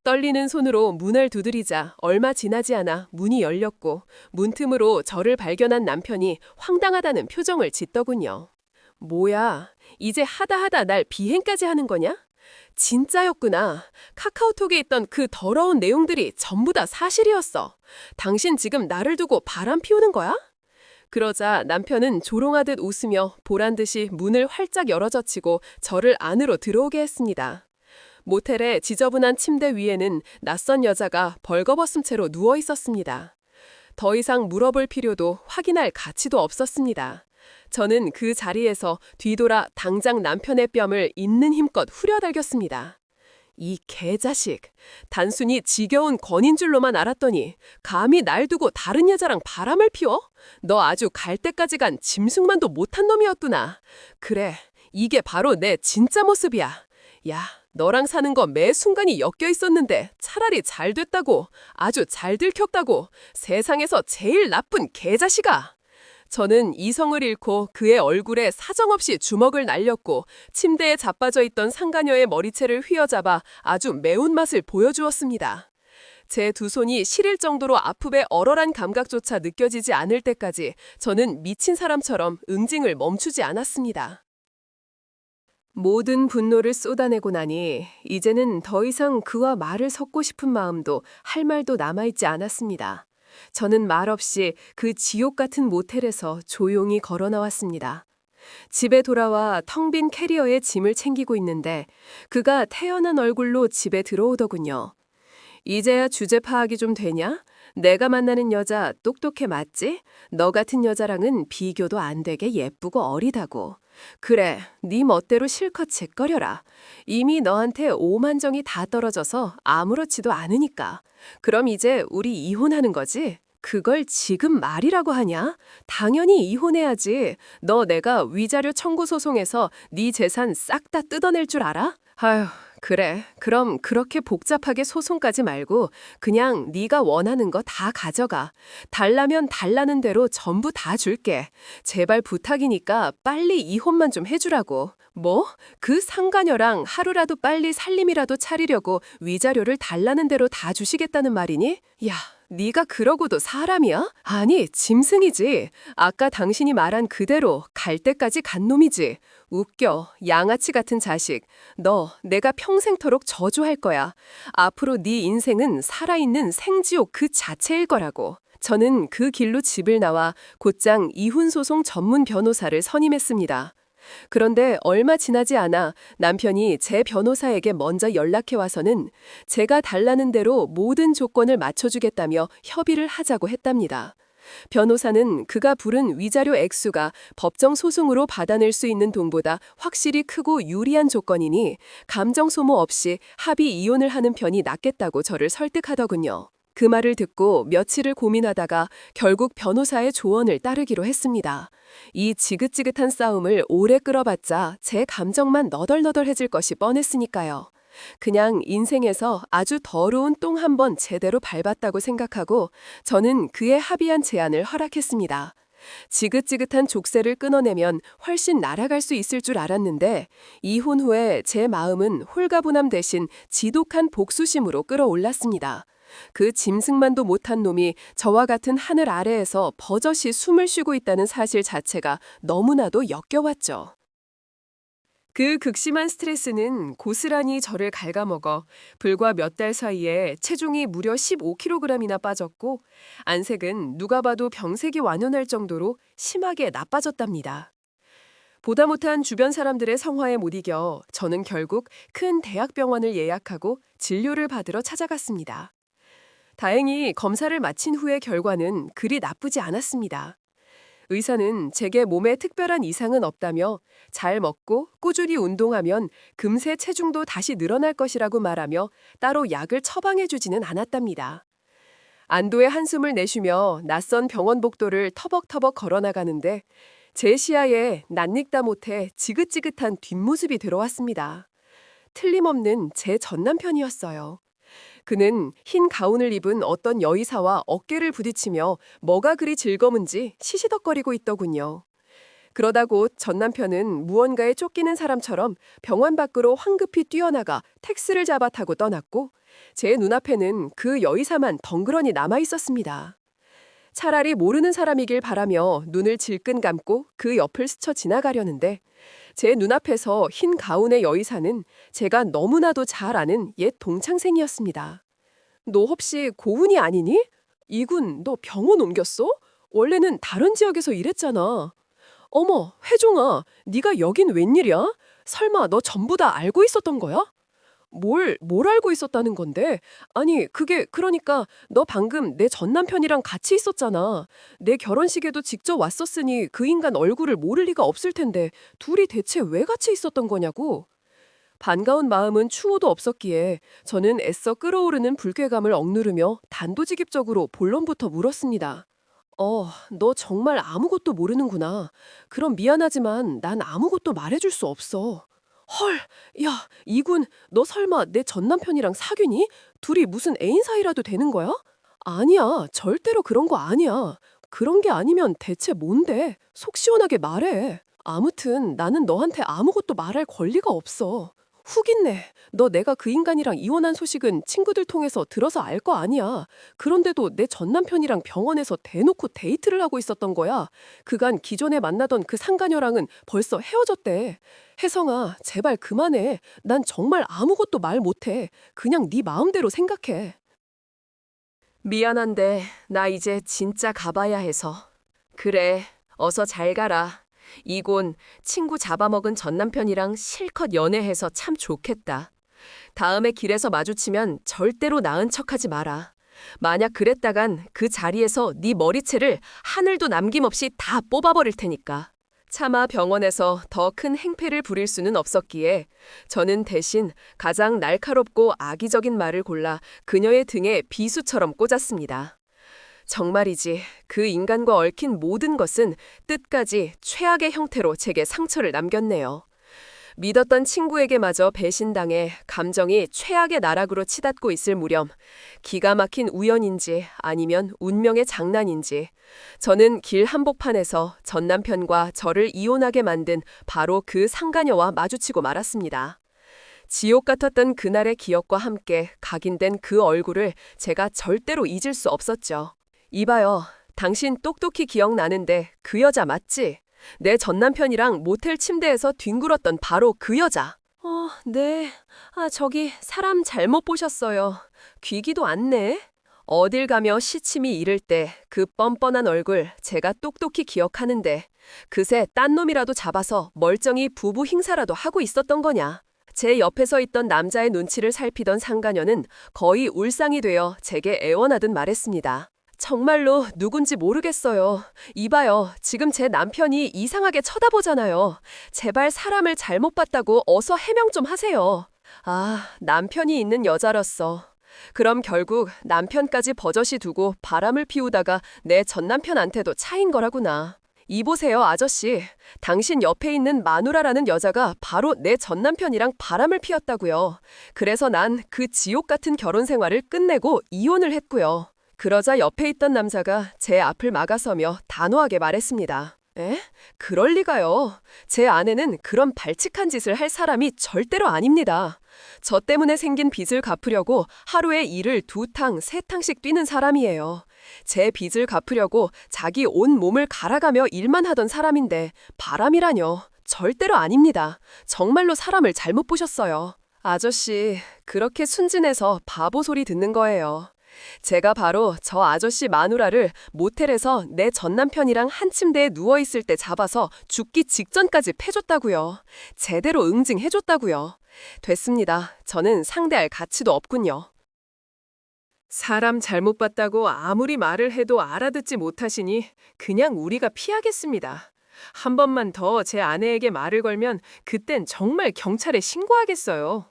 떨리는 손으로 문을 두드리자 얼마 지나지 않아 문이 열렸고 문틈으로 저를 발견한 남편이 황당하다는 표정을 짓더군요. 뭐야, 이제 하다 날 비행까지 하는 거냐? 진짜였구나. 카카오톡에 있던 그 더러운 내용들이 전부 다 사실이었어. 당신 지금 나를 두고 바람 피우는 거야? 그러자 남편은 조롱하듯 웃으며 보란듯이 문을 활짝 열어젖히고 저를 안으로 들어오게 했습니다. 모텔의 지저분한 침대 위에는 낯선 여자가 벌거벗은 채로 누워 있었습니다. 더 이상 물어볼 필요도 확인할 가치도 없었습니다. 저는 그 자리에서 뒤돌아 당장 남편의 뺨을 있는 힘껏 후려달겼습니다. 이 개자식, 단순히 지겨운 권인 줄로만 알았더니 감히 날 두고 다른 여자랑 바람을 피워? 너 아주 갈 때까지 간 짐승만도 못한 놈이었구나. 그래, 이게 바로 내 진짜 모습이야. 야, 너랑 사는 거 매 순간이 엮여 있었는데 차라리 잘 됐다고, 아주 잘 들켰다고, 세상에서 제일 나쁜 개자식아. 저는 이성을 잃고 그의 얼굴에 사정없이 주먹을 날렸고 침대에 자빠져 있던 상가녀의 머리채를 휘어잡아 아주 매운맛을 보여주었습니다. 제 두 손이 시릴 정도로 아픔의 얼얼한 감각조차 느껴지지 않을 때까지 저는 미친 사람처럼 응징을 멈추지 않았습니다. 모든 분노를 쏟아내고 나니 이제는 더 이상 그와 말을 섞고 싶은 마음도 할 말도 남아있지 않았습니다. 저는 말없이 그 지옥 같은 모텔에서 조용히 걸어 나왔습니다. 집에 돌아와 텅 빈 캐리어에 짐을 챙기고 있는데 그가 태연한 얼굴로 집에 들어오더군요. 이제야 주제 파악이 좀 되냐? 내가 만나는 여자 똑똑해 맞지? 너 같은 여자랑은 비교도 안 되게 예쁘고 어리다고. 그래, 네 멋대로 실컷 짓거려라. 이미 너한테 오만정이 다 떨어져서 아무렇지도 않으니까. 그럼 이제 우리 이혼하는 거지? 그걸 지금 말이라고 하냐? 당연히 이혼해야지. 너 내가 위자료 청구 소송에서 네 재산 싹 다 뜯어낼 줄 알아? 아휴, 그래, 그럼 그렇게 복잡하게 소송까지 말고 그냥 네가 원하는 거 다 가져가. 달라면 달라는 대로 전부 다 줄게. 제발 부탁이니까 빨리 이혼만 좀 해주라고. 뭐? 그 상가녀랑 하루라도 빨리 살림이라도 차리려고 위자료를 달라는 대로 다 주시겠다는 말이니? 야, 네가 그러고도 사람이야? 아니, 짐승이지. 아까 당신이 말한 그대로 갈 때까지 간 놈이지. 웃겨, 양아치 같은 자식. 너 내가 평생토록 저주할 거야. 앞으로 네 인생은 살아있는 생지옥 그 자체일 거라고. 저는 그 길로 집을 나와 곧장 이혼소송 전문 변호사를 선임했습니다. 그런데 얼마 지나지 않아 남편이 제 변호사에게 먼저 연락해 와서는 제가 달라는 대로 모든 조건을 맞춰주겠다며 협의를 하자고 했답니다. 변호사는 그가 부른 위자료 액수가 법정 소송으로 받아낼 수 있는 돈보다 확실히 크고 유리한 조건이니 감정 소모 없이 합의 이혼을 하는 편이 낫겠다고 저를 설득하더군요. 그 말을 듣고 며칠을 고민하다가 결국 변호사의 조언을 따르기로 했습니다. 이 지긋지긋한 싸움을 오래 끌어봤자 제 감정만 너덜너덜해질 것이 뻔했으니까요. 그냥 인생에서 아주 더러운 똥 한 번 제대로 밟았다고 생각하고 저는 그의 합의한 제안을 허락했습니다. 지긋지긋한 족쇄를 끊어내면 훨씬 날아갈 수 있을 줄 알았는데 이혼 후에 제 마음은 홀가분함 대신 지독한 복수심으로 끌어올랐습니다. 그 짐승만도 못한 놈이 저와 같은 하늘 아래에서 버젓이 숨을 쉬고 있다는 사실 자체가 너무나도 역겨웠죠. 그 극심한 스트레스는 고스란히 저를 갉아먹어 불과 몇 달 사이에 체중이 무려 15kg이나 빠졌고 안색은 누가 봐도 병색이 완연할 정도로 심하게 나빠졌답니다. 보다 못한 주변 사람들의 성화에 못 이겨 저는 결국 큰 대학병원을 예약하고 진료를 받으러 찾아갔습니다. 다행히 검사를 마친 후의 결과는 그리 나쁘지 않았습니다. 의사는 제게 몸에 특별한 이상은 없다며 잘 먹고 꾸준히 운동하면 금세 체중도 다시 늘어날 것이라고 말하며 따로 약을 처방해주지는 않았답니다. 안도의 한숨을 내쉬며 낯선 병원 복도를 터벅터벅 걸어나가는데 제 시야에 낯익다 못해 지긋지긋한 뒷모습이 들어왔습니다. 틀림없는 제 전남편이었어요. 그는 흰 가운을 입은 어떤 여의사와 어깨를 부딪히며 뭐가 그리 즐거운지 시시덕거리고 있더군요. 그러다 곧 전 남편은 무언가에 쫓기는 사람처럼 병원 밖으로 황급히 뛰어나가 택시를 잡아 타고 떠났고 제 눈앞에는 그 여의사만 덩그러니 남아 있었습니다. 차라리 모르는 사람이길 바라며 눈을 질끈 감고 그 옆을 스쳐 지나가려는데 제 눈앞에서 흰 가운의 여의사는 제가 너무나도 잘 아는 옛 동창생이었습니다. 너 혹시 고은이 아니니? 이군, 너 병원 옮겼어? 원래는 다른 지역에서 일했잖아. 어머, 혜종아, 네가 여긴 웬일이야? 설마 너 전부 다 알고 있었던 거야? 뭘 알고 있었다는 건데? 아니, 그게 그러니까 너 방금 내 전 남편이랑 같이 있었잖아. 내 결혼식에도 직접 왔었으니 그 인간 얼굴을 모를 리가 없을 텐데 둘이 대체 왜 같이 있었던 거냐고. 반가운 마음은 추호도 없었기에 저는 애써 끓어오르는 불쾌감을 억누르며 단도직입적으로 본론부터 물었습니다. 너 정말 아무것도 모르는구나. 그럼 미안하지만 난 아무것도 말해줄 수 없어. 헐, 야, 이군, 너 설마 내 전 남편이랑 사귀니? 둘이 무슨 애인 사이라도 되는 거야? 아니야, 절대로 그런 거 아니야. 그런 게 아니면 대체 뭔데? 속 시원하게 말해. 아무튼 나는 너한테 아무것도 말할 권리가 없어. 훅 있네. 너 내가 그 인간이랑 이혼한 소식은 친구들 통해서 들어서 알 거 아니야. 그런데도 내 전 남편이랑 병원에서 대놓고 데이트를 하고 있었던 거야. 그간 기존에 만나던 그 상가녀랑은 벌써 헤어졌대. 혜성아, 제발 그만해. 난 정말 아무것도 말 못해. 그냥 네 마음대로 생각해. 미안한데 나 이제 진짜 가봐야 해서. 그래, 어서 잘 가라. 이곤 친구 잡아먹은 전 남편이랑 실컷 연애해서 참 좋겠다. 다음에 길에서 마주치면 절대로 나은 척하지 마라. 만약 그랬다간 그 자리에서 네 머리채를 하늘도 남김없이 다 뽑아버릴 테니까. 차마 병원에서 더 큰 행패를 부릴 수는 없었기에 저는 대신 가장 날카롭고 악의적인 말을 골라 그녀의 등에 비수처럼 꽂았습니다. 정말이지 그 인간과 얽힌 모든 것은 뜻까지 최악의 형태로 제게 상처를 남겼네요. 믿었던 친구에게마저 배신당해 감정이 최악의 나락으로 치닫고 있을 무렵 기가 막힌 우연인지 아니면 운명의 장난인지 저는 길 한복판에서 전 남편과 저를 이혼하게 만든 바로 그 상가녀와 마주치고 말았습니다. 지옥 같았던 그날의 기억과 함께 각인된 그 얼굴을 제가 절대로 잊을 수 없었죠. 이봐요. 당신 똑똑히 기억나는데 그 여자 맞지? 내 전남편이랑 모텔 침대에서 뒹굴었던 바로 그 여자. 네. 저기 사람 잘못 보셨어요. 귀기도 않네. 어딜 가며 시침이 이를 때 그 뻔뻔한 얼굴 제가 똑똑히 기억하는데 그새 딴 놈이라도 잡아서 멀쩡히 부부 행사라도 하고 있었던 거냐. 제 옆에 서 있던 남자의 눈치를 살피던 상가녀는 거의 울상이 되어 제게 애원하듯 말했습니다. 정말로 누군지 모르겠어요. 이봐요. 지금 제 남편이 이상하게 쳐다보잖아요. 제발 사람을 잘못 봤다고 어서 해명 좀 하세요. 남편이 있는 여자로서. 그럼 결국 남편까지 버젓이 두고 바람을 피우다가 내 전남편한테도 차인 거라구나. 이보세요, 아저씨. 당신 옆에 있는 마누라라는 여자가 바로 내 전남편이랑 바람을 피웠다고요. 그래서 난 그 지옥 같은 결혼 생활을 끝내고 이혼을 했고요. 그러자 옆에 있던 남자가 제 앞을 막아서며 단호하게 말했습니다. 에? 그럴 리가요. 제 아내는 그런 발칙한 짓을 할 사람이 절대로 아닙니다. 저 때문에 생긴 빚을 갚으려고 하루에 일을 2탕, 3탕씩 뛰는 사람이에요. 제 빚을 갚으려고 자기 온 몸을 갈아가며 일만 하던 사람인데 바람이라뇨. 절대로 아닙니다. 정말로 사람을 잘못 보셨어요. 아저씨, 그렇게 순진해서 바보 소리 듣는 거예요. 제가 바로 저 아저씨 마누라를 모텔에서 내 전남편이랑 한 침대에 누워있을 때 잡아서 죽기 직전까지 패줬다고요. 제대로 응징해줬다고요. 됐습니다. 저는 상대할 가치도 없군요. 사람 잘못 봤다고 아무리 말을 해도 알아듣지 못하시니 그냥 우리가 피하겠습니다. 한 번만 더 제 아내에게 말을 걸면 그땐 정말 경찰에 신고하겠어요.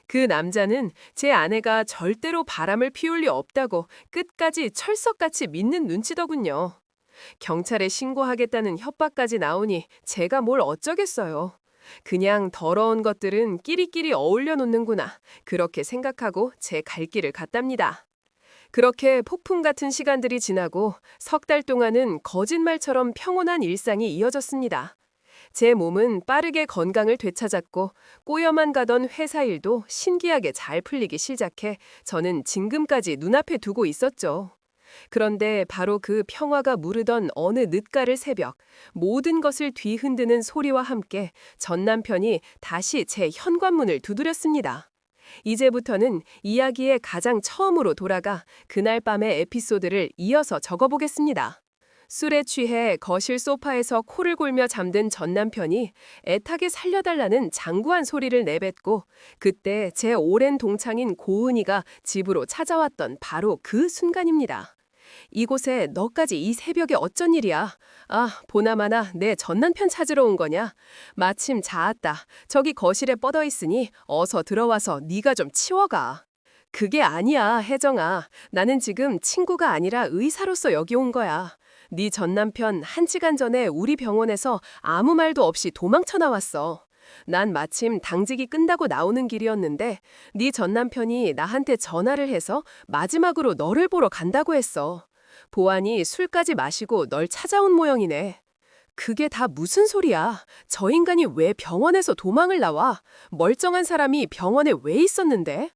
그 남자는 제 아내가 절대로 바람을 피울 리 없다고 끝까지 철석같이 믿는 눈치더군요. 경찰에 신고하겠다는 협박까지 나오니 제가 뭘 어쩌겠어요. 그냥 더러운 것들은 끼리끼리 어울려 놓는구나. 그렇게 생각하고 제 갈 길을 갔답니다. 그렇게 폭풍 같은 시간들이 지나고 석 달 동안은 거짓말처럼 평온한 일상이 이어졌습니다. 제 몸은 빠르게 건강을 되찾았고 꼬여만 가던 회사 일도 신기하게 잘 풀리기 시작해 저는 진금까지 눈앞에 두고 있었죠. 그런데 바로 그 평화가 무르던 어느 늦가을 새벽, 모든 것을 뒤흔드는 소리와 함께 전 남편이 다시 제 현관문을 두드렸습니다. 이제부터는 이야기의 가장 처음으로 돌아가 그날 밤의 에피소드를 이어서 적어보겠습니다. 술에 취해 거실 소파에서 코를 골며 잠든 전 남편이 애타게 살려달라는 장구한 소리를 내뱉고 그때 제 오랜 동창인 고은이가 집으로 찾아왔던 바로 그 순간입니다. 이곳에 너까지 이 새벽에 어쩐 일이야? 보나마나 내 전 남편 찾으러 온 거냐? 마침 자았다. 저기 거실에 뻗어 있으니 어서 들어와서 네가 좀 치워가. 그게 아니야, 혜정아. 나는 지금 친구가 아니라 의사로서 여기 온 거야. 네 전 남편 1시간 전에 우리 병원에서 아무 말도 없이 도망쳐 나왔어. 난 마침 당직이 끝나고 나오는 길이었는데 네 전 남편이 나한테 전화를 해서 마지막으로 너를 보러 간다고 했어. 보아니 술까지 마시고 널 찾아온 모양이네. 그게 다 무슨 소리야? 저 인간이 왜 병원에서 도망을 나와? 멀쩡한 사람이 병원에 왜 있었는데?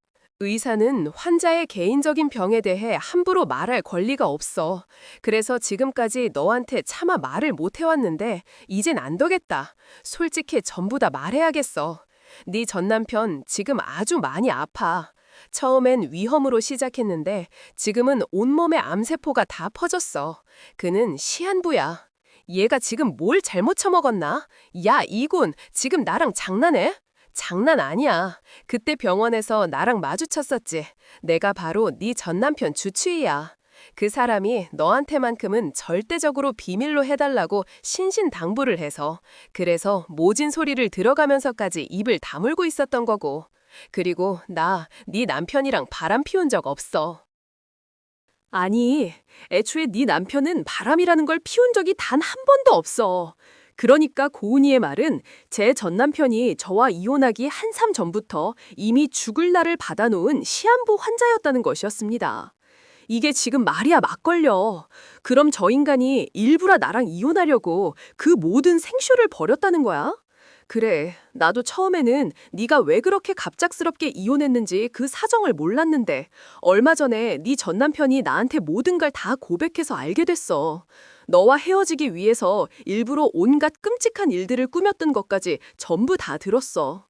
의사는 환자의 개인적인 병에 대해 함부로 말할 권리가 없어. 그래서 지금까지 너한테 차마 말을 못 해왔는데 이젠 안 되겠다. 솔직히 전부 다 말해야겠어. 네 전 남편 지금 아주 많이 아파. 처음엔 위험으로 시작했는데 지금은 온몸에 암세포가 다 퍼졌어. 그는 시한부야. 얘가 지금 뭘 잘못 처먹었나? 야, 이군, 지금 나랑 장난해? 장난 아니야. 그때 병원에서 나랑 마주쳤었지. 내가 바로 네 전 남편 주치의야. 그 사람이 너한테만큼은 절대적으로 비밀로 해달라고 신신당부를 해서 그래서 모진 소리를 들어가면서까지 입을 다물고 있었던 거고. 그리고 나 네 남편이랑 바람 피운 적 없어. 아니, 애초에 네 남편은 바람이라는 걸 피운 적이 단 한 번도 없어. 그러니까 고은이의 말은 제 전남편이 저와 이혼하기 한참 전부터 이미 죽을 날을 받아놓은 시한부 환자였다는 것이었습니다. 이게 지금 말이야 막걸려. 그럼 저 인간이 일부러 나랑 이혼하려고 그 모든 생쇼를 벌였다는 거야? 그래, 나도 처음에는 네가 왜 그렇게 갑작스럽게 이혼했는지 그 사정을 몰랐는데 얼마 전에 네 전남편이 나한테 모든 걸 다 고백해서 알게 됐어. 너와 헤어지기 위해서 일부러 온갖 끔찍한 일들을 꾸몄던 것까지 전부 다 들었어.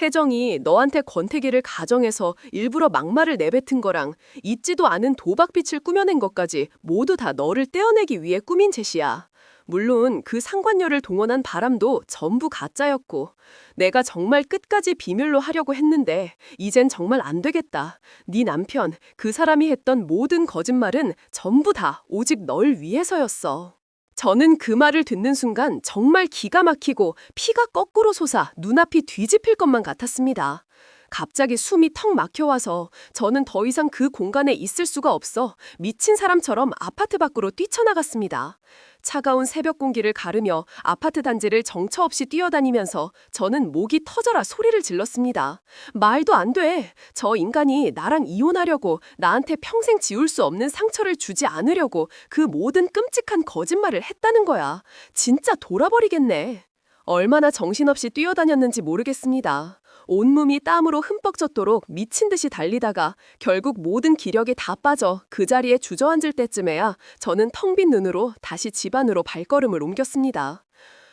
혜정이 너한테 권태기를 가정해서 일부러 막말을 내뱉은 거랑 잊지도 않은 도박빛을 꾸며낸 것까지 모두 다 너를 떼어내기 위해 꾸민 짓이야. 물론 그 상관녀를 동원한 바람도 전부 가짜였고 내가 정말 끝까지 비밀로 하려고 했는데 이젠 정말 안 되겠다. 네 남편, 그 사람이 했던 모든 거짓말은 전부 다 오직 널 위해서였어. 저는 그 말을 듣는 순간 정말 기가 막히고 피가 거꾸로 솟아 눈앞이 뒤집힐 것만 같았습니다. 갑자기 숨이 턱 막혀와서 저는 더 이상 그 공간에 있을 수가 없어 미친 사람처럼 아파트 밖으로 뛰쳐나갔습니다. 차가운 새벽 공기를 가르며 아파트 단지를 정처 없이 뛰어다니면서 저는 목이 터져라 소리를 질렀습니다. 말도 안 돼. 저 인간이 나랑 이혼하려고 나한테 평생 지울 수 없는 상처를 주지 않으려고 그 모든 끔찍한 거짓말을 했다는 거야. 진짜 돌아버리겠네. 얼마나 정신없이 뛰어다녔는지 모르겠습니다. 온몸이 땀으로 흠뻑 젖도록 미친 듯이 달리다가 결국 모든 기력이 다 빠져 그 자리에 주저앉을 때쯤에야 저는 텅 빈 눈으로 다시 집 안으로 발걸음을 옮겼습니다.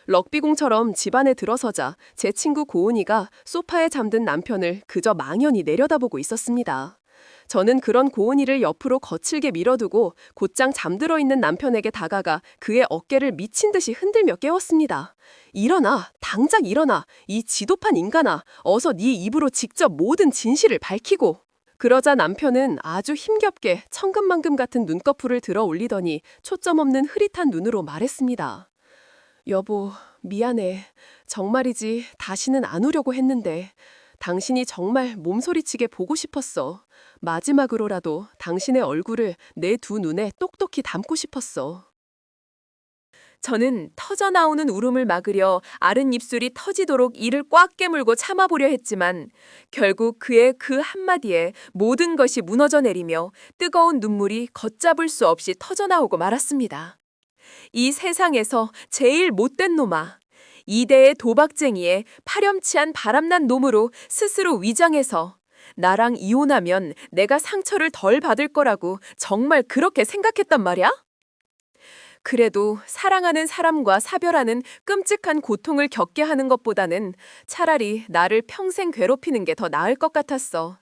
럭비공처럼 집 안에 들어서자 제 친구 고은이가 소파에 잠든 남편을 그저 망연히 내려다보고 있었습니다. 저는 그런 고은이를 옆으로 거칠게 밀어두고 곧장 잠들어 있는 남편에게 다가가 그의 어깨를 미친 듯이 흔들며 깨웠습니다. 일어나, 당장 일어나, 이 지독한 인간아, 어서 네 입으로 직접 모든 진실을 밝히고. 그러자 남편은 아주 힘겹게 천근만금 같은 눈꺼풀을 들어 올리더니 초점 없는 흐릿한 눈으로 말했습니다. 여보, 미안해. 정말이지 다시는 안 우려고 했는데 당신이 정말 몸소리치게 보고 싶었어. 마지막으로라도 당신의 얼굴을 내 두 눈에 똑똑히 담고 싶었어. 저는 터져나오는 울음을 막으려 아른 입술이 터지도록 이를 꽉 깨물고 참아보려 했지만 결국 그의 그 한마디에 모든 것이 무너져 내리며 뜨거운 눈물이 걷잡을 수 없이 터져나오고 말았습니다. 이 세상에서 제일 못된 놈아. 이대의 도박쟁이에 파렴치한 바람난 놈으로 스스로 위장해서 나랑 이혼하면 내가 상처를 덜 받을 거라고 정말 그렇게 생각했단 말이야? 그래도 사랑하는 사람과 사별하는 끔찍한 고통을 겪게 하는 것보다는 차라리 나를 평생 괴롭히는 게 더 나을 것 같았어.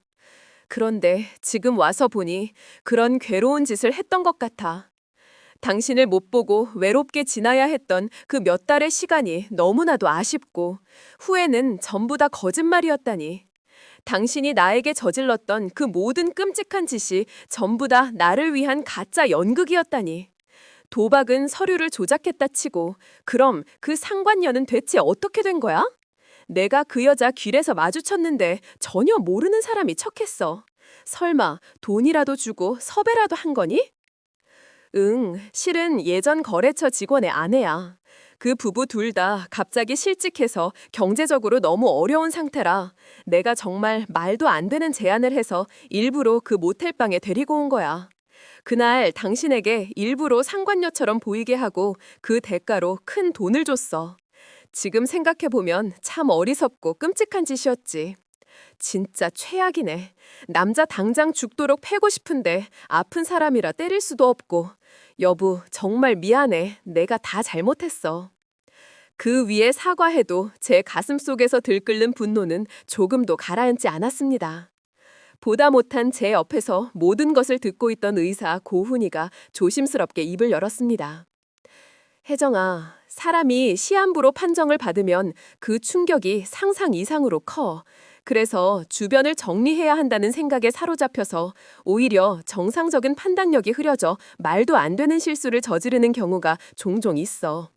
그런데 지금 와서 보니 그런 괴로운 짓을 했던 것 같아. 당신을 못 보고 외롭게 지나야 했던 그 몇 달의 시간이 너무나도 아쉽고 후회는 전부 다 거짓말이었다니. 당신이 나에게 저질렀던 그 모든 끔찍한 짓이 전부 다 나를 위한 가짜 연극이었다니. 도박은 서류를 조작했다 치고 그럼 그 상관녀는 대체 어떻게 된 거야? 내가 그 여자 길에서 마주쳤는데 전혀 모르는 사람이 척했어. 설마 돈이라도 주고 섭외라도 한 거니? 응, 실은 예전 거래처 직원의 아내야. 그 부부 둘 다 갑자기 실직해서 경제적으로 너무 어려운 상태라 내가 정말 말도 안 되는 제안을 해서 일부러 그 모텔방에 데리고 온 거야. 그날 당신에게 일부러 상관녀처럼 보이게 하고 그 대가로 큰 돈을 줬어. 지금 생각해보면 참 어리석고 끔찍한 짓이었지. 진짜 최악이네. 남자 당장 죽도록 패고 싶은데 아픈 사람이라 때릴 수도 없고. 여보, 정말 미안해. 내가 다 잘못했어. 그 위에 사과해도 제 가슴 속에서 들끓는 분노는 조금도 가라앉지 않았습니다. 보다 못한 제 옆에서 모든 것을 듣고 있던 의사 고훈이가 조심스럽게 입을 열었습니다. 혜정아, 사람이 시한부로 판정을 받으면 그 충격이 상상 이상으로 커. 그래서 주변을 정리해야 한다는 생각에 사로잡혀서 오히려 정상적인 판단력이 흐려져 말도 안 되는 실수를 저지르는 경우가 종종 있어.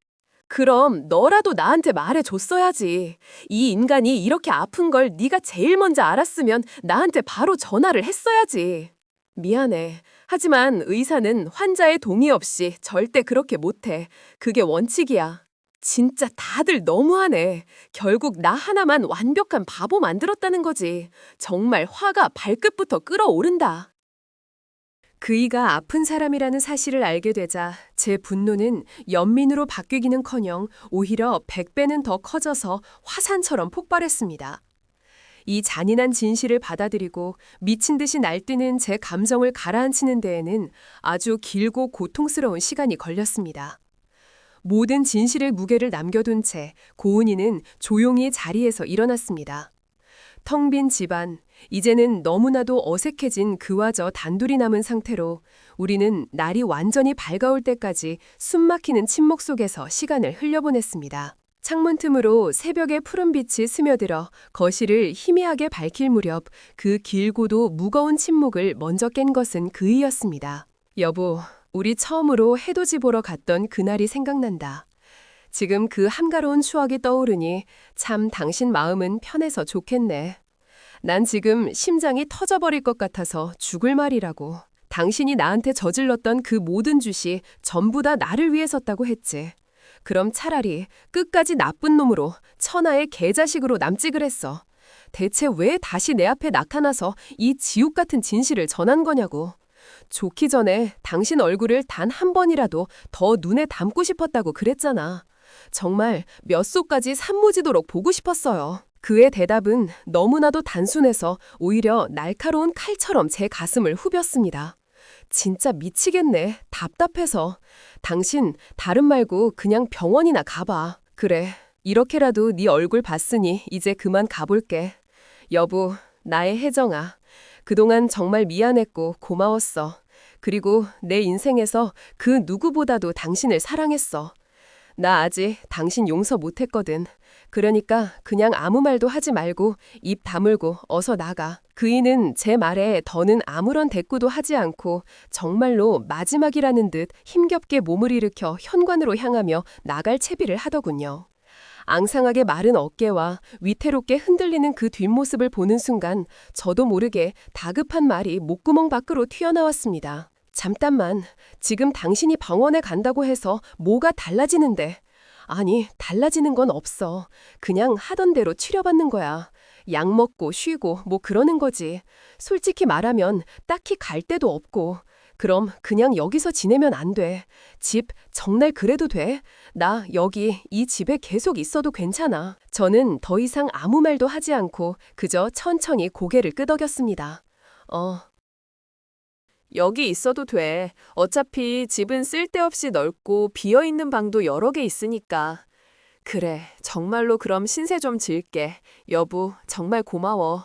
그럼 너라도 나한테 말해줬어야지. 이 인간이 이렇게 아픈 걸 네가 제일 먼저 알았으면 나한테 바로 전화를 했어야지. 미안해. 하지만 의사는 환자의 동의 없이 절대 그렇게 못해. 그게 원칙이야. 진짜 다들 너무하네. 결국 나 하나만 완벽한 바보 만들었다는 거지. 정말 화가 발끝부터 끓어오른다. 그이가 아픈 사람이라는 사실을 알게 되자 제 분노는 연민으로 바뀌기는커녕 오히려 100배는 더 커져서 화산처럼 폭발했습니다. 이 잔인한 진실을 받아들이고 미친 듯이 날뛰는 제 감정을 가라앉히는 데에는 아주 길고 고통스러운 시간이 걸렸습니다. 모든 진실의 무게를 남겨둔 채 고은이는 조용히 자리에서 일어났습니다. 텅 빈 집안, 이제는 너무나도 어색해진 그와 저 단둘이 남은 상태로 우리는 날이 완전히 밝아올 때까지 숨막히는 침묵 속에서 시간을 흘려보냈습니다. 창문 틈으로 새벽의 푸른 빛이 스며들어 거실을 희미하게 밝힐 무렵 그 길고도 무거운 침묵을 먼저 깬 것은 그이였습니다. 여보, 우리 처음으로 해돋이 보러 갔던 그날이 생각난다. 지금 그 한가로운 추억이 떠오르니 참 당신 마음은 편해서 좋겠네. 난 지금 심장이 터져버릴 것 같아서 죽을 말이라고. 당신이 나한테 저질렀던 그 모든 짓이 전부 다 나를 위해서였다고 했지. 그럼 차라리 끝까지 나쁜 놈으로 천하의 개자식으로 남지 그랬어. 대체 왜 다시 내 앞에 나타나서 이 지옥 같은 진실을 전한 거냐고. 좋기 전에 당신 얼굴을 단 한 번이라도 더 눈에 담고 싶었다고 그랬잖아. 정말 몇 소까지 산모지도록 보고 싶었어요. 그의 대답은 너무나도 단순해서 오히려 날카로운 칼처럼 제 가슴을 후볐습니다. 진짜 미치겠네. 답답해서. 당신 다른 말고 그냥 병원이나 가봐. 그래, 이렇게라도 네 얼굴 봤으니 이제 그만 가볼게. 여보, 나의 혜정아. 그동안 정말 미안했고 고마웠어. 그리고 내 인생에서 그 누구보다도 당신을 사랑했어. 나 아직 당신 용서 못했거든. 그러니까 그냥 아무 말도 하지 말고 입 다물고 어서 나가. 그이는 제 말에 더는 아무런 대꾸도 하지 않고 정말로 마지막이라는 듯 힘겹게 몸을 일으켜 현관으로 향하며 나갈 채비를 하더군요. 앙상하게 마른 어깨와 위태롭게 흔들리는 그 뒷모습을 보는 순간 저도 모르게 다급한 말이 목구멍 밖으로 튀어나왔습니다. 잠깐만, 지금 당신이 병원에 간다고 해서 뭐가 달라지는데. 아니, 달라지는 건 없어. 그냥 하던 대로 치료받는 거야. 약 먹고 쉬고 뭐 그러는 거지. 솔직히 말하면 딱히 갈 데도 없고. 그럼 그냥 여기서 지내면 안 돼. 집 정말 그래도 돼? 나 여기 이 집에 계속 있어도 괜찮아. 저는 더 이상 아무 말도 하지 않고 그저 천천히 고개를 끄덕였습니다. 여기 있어도 돼. 어차피 집은 쓸데없이 넓고 비어있는 방도 여러 개 있으니까. 그래, 정말로 그럼 신세 좀 질게. 여보, 정말 고마워.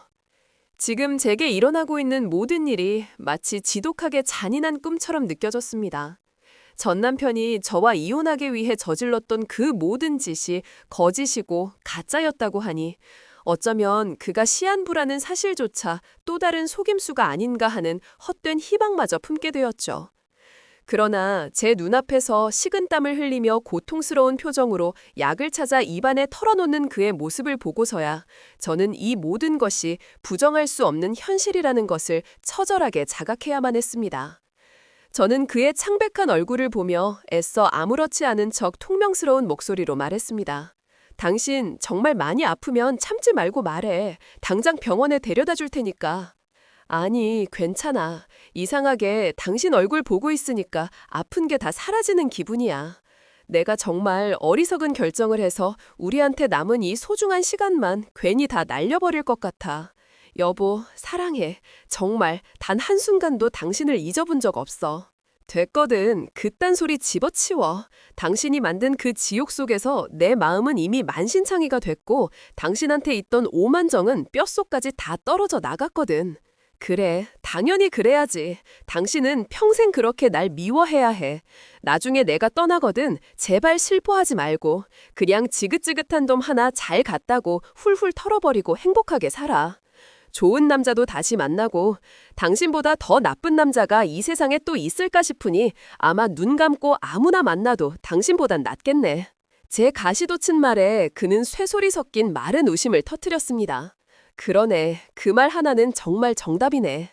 지금 제게 일어나고 있는 모든 일이 마치 지독하게 잔인한 꿈처럼 느껴졌습니다. 전 남편이 저와 이혼하기 위해 저질렀던 그 모든 짓이 거짓이고 가짜였다고 하니 어쩌면 그가 시한부라는 사실조차 또 다른 속임수가 아닌가 하는 헛된 희망마저 품게 되었죠. 그러나 제 눈앞에서 식은땀을 흘리며 고통스러운 표정으로 약을 찾아 입안에 털어놓는 그의 모습을 보고서야 저는 이 모든 것이 부정할 수 없는 현실이라는 것을 처절하게 자각해야만 했습니다. 저는 그의 창백한 얼굴을 보며 애써 아무렇지 않은 척 퉁명스러운 목소리로 말했습니다. 당신 정말 많이 아프면 참지 말고 말해. 당장 병원에 데려다 줄 테니까. 아니, 괜찮아. 이상하게 당신 얼굴 보고 있으니까 아픈 게 다 사라지는 기분이야. 내가 정말 어리석은 결정을 해서 우리한테 남은 이 소중한 시간만 괜히 다 날려버릴 것 같아. 여보, 사랑해. 정말 단 한순간도 당신을 잊어본 적 없어. 됐거든. 그딴 소리 집어치워. 당신이 만든 그 지옥 속에서 내 마음은 이미 만신창이가 됐고 당신한테 있던 오만정은 뼛속까지 다 떨어져 나갔거든. 그래, 당연히 그래야지. 당신은 평생 그렇게 날 미워해야 해. 나중에 내가 떠나거든 제발 슬퍼하지 말고 그냥 지긋지긋한 놈 하나 잘 갔다고 훌훌 털어버리고 행복하게 살아. 좋은 남자도 다시 만나고 당신보다 더 나쁜 남자가 이 세상에 또 있을까 싶으니 아마 눈 감고 아무나 만나도 당신보단 낫겠네. 제 가시돋친 말에 그는 쇠소리 섞인 마른 웃음을 터뜨렸습니다. 그러네. 그 말 하나는 정말 정답이네.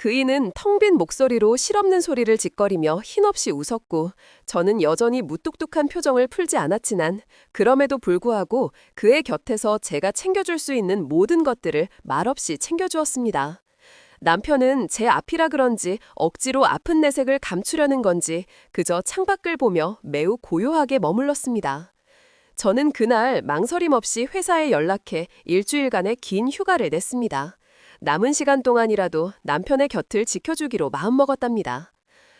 그이는 텅 빈 목소리로 실없는 소리를 짓거리며 힘없이 웃었고 저는 여전히 무뚝뚝한 표정을 풀지 않았지만 그럼에도 불구하고 그의 곁에서 제가 챙겨줄 수 있는 모든 것들을 말없이 챙겨주었습니다. 남편은 제 앞이라 그런지 억지로 아픈 내색을 감추려는 건지 그저 창밖을 보며 매우 고요하게 머물렀습니다. 저는 그날 망설임 없이 회사에 연락해 일주일간의 긴 휴가를 냈습니다. 남은 시간 동안이라도 남편의 곁을 지켜주기로 마음먹었답니다.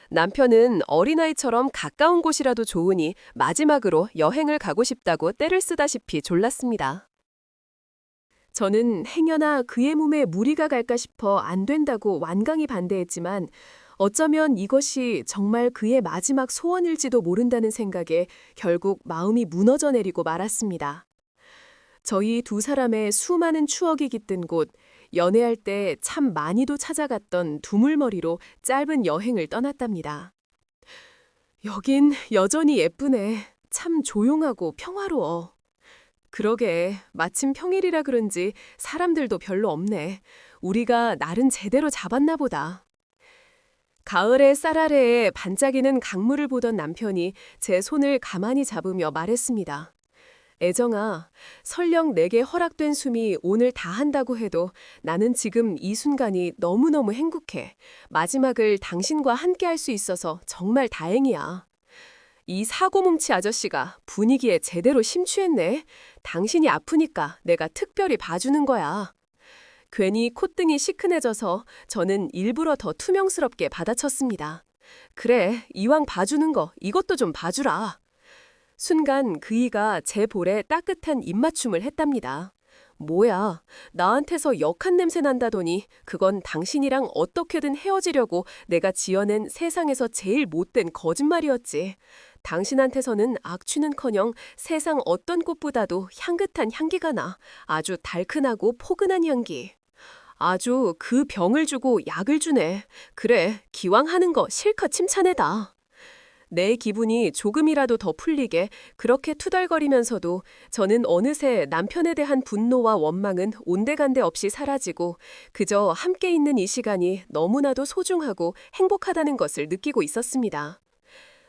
남편은 어린아이처럼 가까운 곳이라도 좋으니 마지막으로 여행을 가고 싶다고 떼를 쓰다시피 졸랐습니다. 저는 행여나 그의 몸에 무리가 갈까 싶어 안 된다고 완강히 반대했지만 어쩌면 이것이 정말 그의 마지막 소원일지도 모른다는 생각에 결국 마음이 무너져 내리고 말았습니다. 저희 두 사람의 수많은 추억이 깃든 곳, 연애할 때 참 많이도 찾아갔던 두물머리로 짧은 여행을 떠났답니다. 여긴 여전히 예쁘네. 참 조용하고 평화로워. 그러게, 마침 평일이라 그런지 사람들도 별로 없네. 우리가 날은 제대로 잡았나 보다. 가을의 쌀아래에 반짝이는 강물을 보던 남편이 제 손을 가만히 잡으며 말했습니다. 애정아, 설령 내게 허락된 숨이 오늘 다 한다고 해도 나는 지금 이 순간이 너무너무 행복해. 마지막을 당신과 함께 할 수 있어서 정말 다행이야. 이 사고뭉치 아저씨가 분위기에 제대로 심취했네. 당신이 아프니까 내가 특별히 봐주는 거야. 괜히 콧등이 시큰해져서 저는 일부러 더 투명스럽게 받아쳤습니다. 그래, 이왕 봐주는 거 이것도 좀 봐주라. 순간 그이가 제 볼에 따뜻한 입맞춤을 했답니다. 뭐야, 나한테서 역한 냄새 난다더니 그건 당신이랑 어떻게든 헤어지려고 내가 지어낸 세상에서 제일 못된 거짓말이었지. 당신한테서는 악취는커녕 세상 어떤 꽃보다도 향긋한 향기가 나. 아주 달큰하고 포근한 향기. 아주 그 병을 주고 약을 주네. 그래, 기왕 하는 거 실컷 칭찬해다. 내 기분이 조금이라도 더 풀리게 그렇게 투덜거리면서도 저는 어느새 남편에 대한 분노와 원망은 온데간데 없이 사라지고 그저 함께 있는 이 시간이 너무나도 소중하고 행복하다는 것을 느끼고 있었습니다.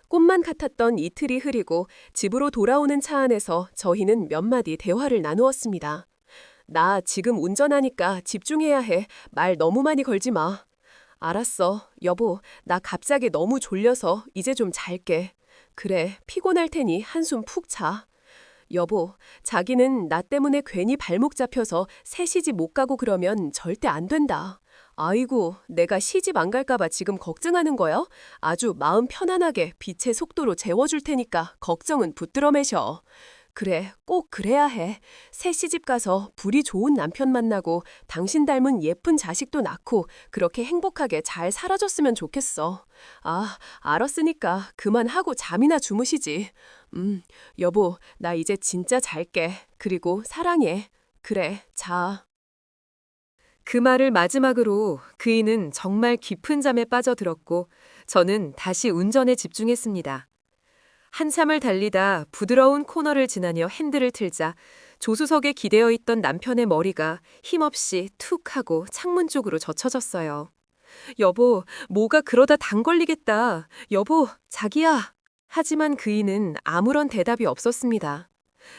꿈만 같았던 이틀이 흐리고 집으로 돌아오는 차 안에서 저희는 몇 마디 대화를 나누었습니다. 나 지금 운전하니까 집중해야 해. 말 너무 많이 걸지 마. 알았어. 여보, 나 갑자기 너무 졸려서 이제 좀 잘게. 그래, 피곤할 테니 한숨 푹 자. 여보, 자기는 나 때문에 괜히 발목 잡혀서 새 시집 못 가고 그러면 절대 안 된다. 아이고, 내가 시집 안 갈까봐 지금 걱정하는 거야? 아주 마음 편안하게 빛의 속도로 재워줄 테니까 걱정은 붙들어 매셔. 그래, 꼭 그래야 해. 새 시집 가서 불이 좋은 남편 만나고 당신 닮은 예쁜 자식도 낳고 그렇게 행복하게 잘 살아줬으면 좋겠어. 아, 알았으니까 그만하고 잠이나 주무시지. 여보, 나 이제 진짜 잘게. 그리고 사랑해. 그래, 자. 그 말을 마지막으로 그이는 정말 깊은 잠에 빠져들었고 저는 다시 운전에 집중했습니다. 한참을 달리다 부드러운 코너를 지나며 핸들을 틀자 조수석에 기대어 있던 남편의 머리가 힘없이 툭 하고 창문 쪽으로 젖혀졌어요. 여보, 뭐가 그러다 당 걸리겠다. 여보, 자기야. 하지만 그이는 아무런 대답이 없었습니다.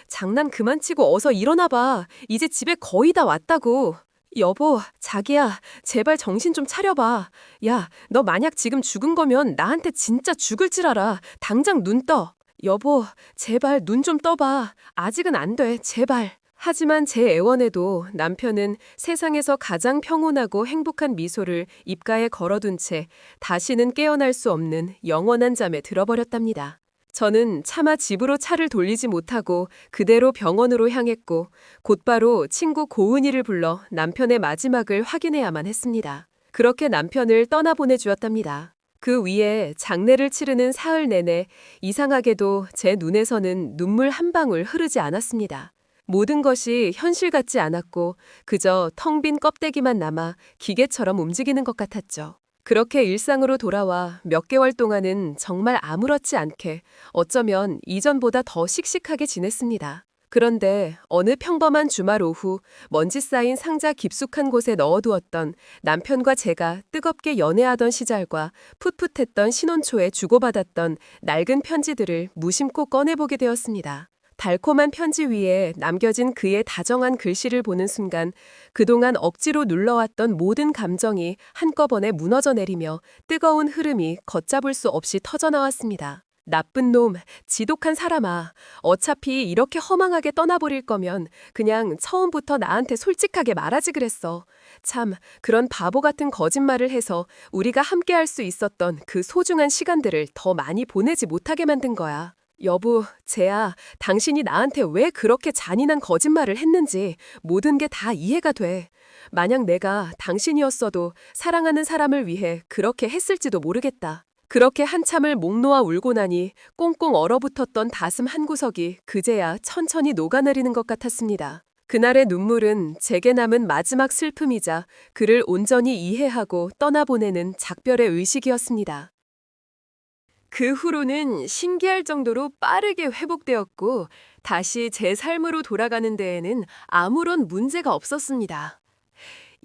장난 그만 치고 어서 일어나 봐. 이제 집에 거의 다 왔다고. 여보, 자기야, 제발 정신 좀 차려봐. 야, 너 만약 지금 죽은 거면 나한테 진짜 죽을 줄 알아. 당장 눈 떠. 여보, 제발 눈 좀 떠봐. 아직은 안 돼, 제발. 하지만 제 애원에도 남편은 세상에서 가장 평온하고 행복한 미소를 입가에 걸어둔 채 다시는 깨어날 수 없는 영원한 잠에 들어버렸답니다. 저는 차마 집으로 차를 돌리지 못하고 그대로 병원으로 향했고 곧바로 친구 고은이를 불러 남편의 마지막을 확인해야만 했습니다. 그렇게 남편을 떠나보내주었답니다. 그 위에 장례를 치르는 사흘 내내 이상하게도 제 눈에서는 눈물 한 방울 흐르지 않았습니다. 모든 것이 현실 같지 않았고 그저 텅 빈 껍데기만 남아 기계처럼 움직이는 것 같았죠. 그렇게 일상으로 돌아와 몇 개월 동안은 정말 아무렇지 않게 어쩌면 이전보다 더 씩씩하게 지냈습니다. 그런데 어느 평범한 주말 오후 먼지 쌓인 상자 깊숙한 곳에 넣어두었던 남편과 제가 뜨겁게 연애하던 시절과 풋풋했던 신혼초에 주고받았던 낡은 편지들을 무심코 꺼내보게 되었습니다. 달콤한 편지 위에 남겨진 그의 다정한 글씨를 보는 순간 그동안 억지로 눌러왔던 모든 감정이 한꺼번에 무너져 내리며 뜨거운 흐름이 걷잡을 수 없이 터져나왔습니다. 나쁜 놈, 지독한 사람아. 어차피 이렇게 허망하게 떠나버릴 거면 그냥 처음부터 나한테 솔직하게 말하지 그랬어. 참, 그런 바보 같은 거짓말을 해서 우리가 함께할 수 있었던 그 소중한 시간들을 더 많이 보내지 못하게 만든 거야. 여보, 쟤야, 당신이 나한테 왜 그렇게 잔인한 거짓말을 했는지 모든 게 다 이해가 돼. 만약 내가 당신이었어도 사랑하는 사람을 위해 그렇게 했을지도 모르겠다. 그렇게 한참을 목 놓아 울고 나니 꽁꽁 얼어붙었던 가슴 한구석이 그제야 천천히 녹아내리는 것 같았습니다. 그날의 눈물은 제게 남은 마지막 슬픔이자 그를 온전히 이해하고 떠나보내는 작별의 의식이었습니다. 그 후로는 신기할 정도로 빠르게 회복되었고 다시 제 삶으로 돌아가는 데에는 아무런 문제가 없었습니다.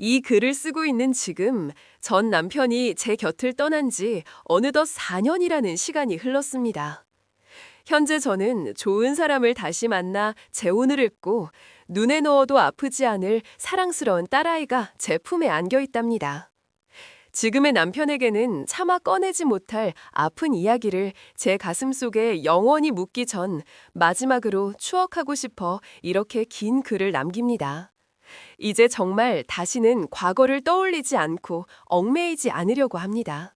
이 글을 쓰고 있는 지금 전 남편이 제 곁을 떠난 지 어느덧 4년이라는 시간이 흘렀습니다. 현재 저는 좋은 사람을 다시 만나 재혼을 했고 눈에 넣어도 아프지 않을 사랑스러운 딸아이가 제 품에 안겨 있답니다. 지금의 남편에게는 차마 꺼내지 못할 아픈 이야기를 제 가슴 속에 영원히 묻기 전 마지막으로 추억하고 싶어 이렇게 긴 글을 남깁니다. 이제 정말 다시는 과거를 떠올리지 않고 얽매이지 않으려고 합니다.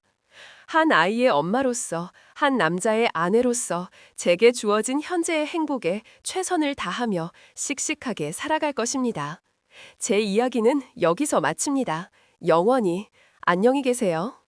한 아이의 엄마로서, 한 남자의 아내로서 제게 주어진 현재의 행복에 최선을 다하며 씩씩하게 살아갈 것입니다. 제 이야기는 여기서 마칩니다. 영원히 안녕히 계세요.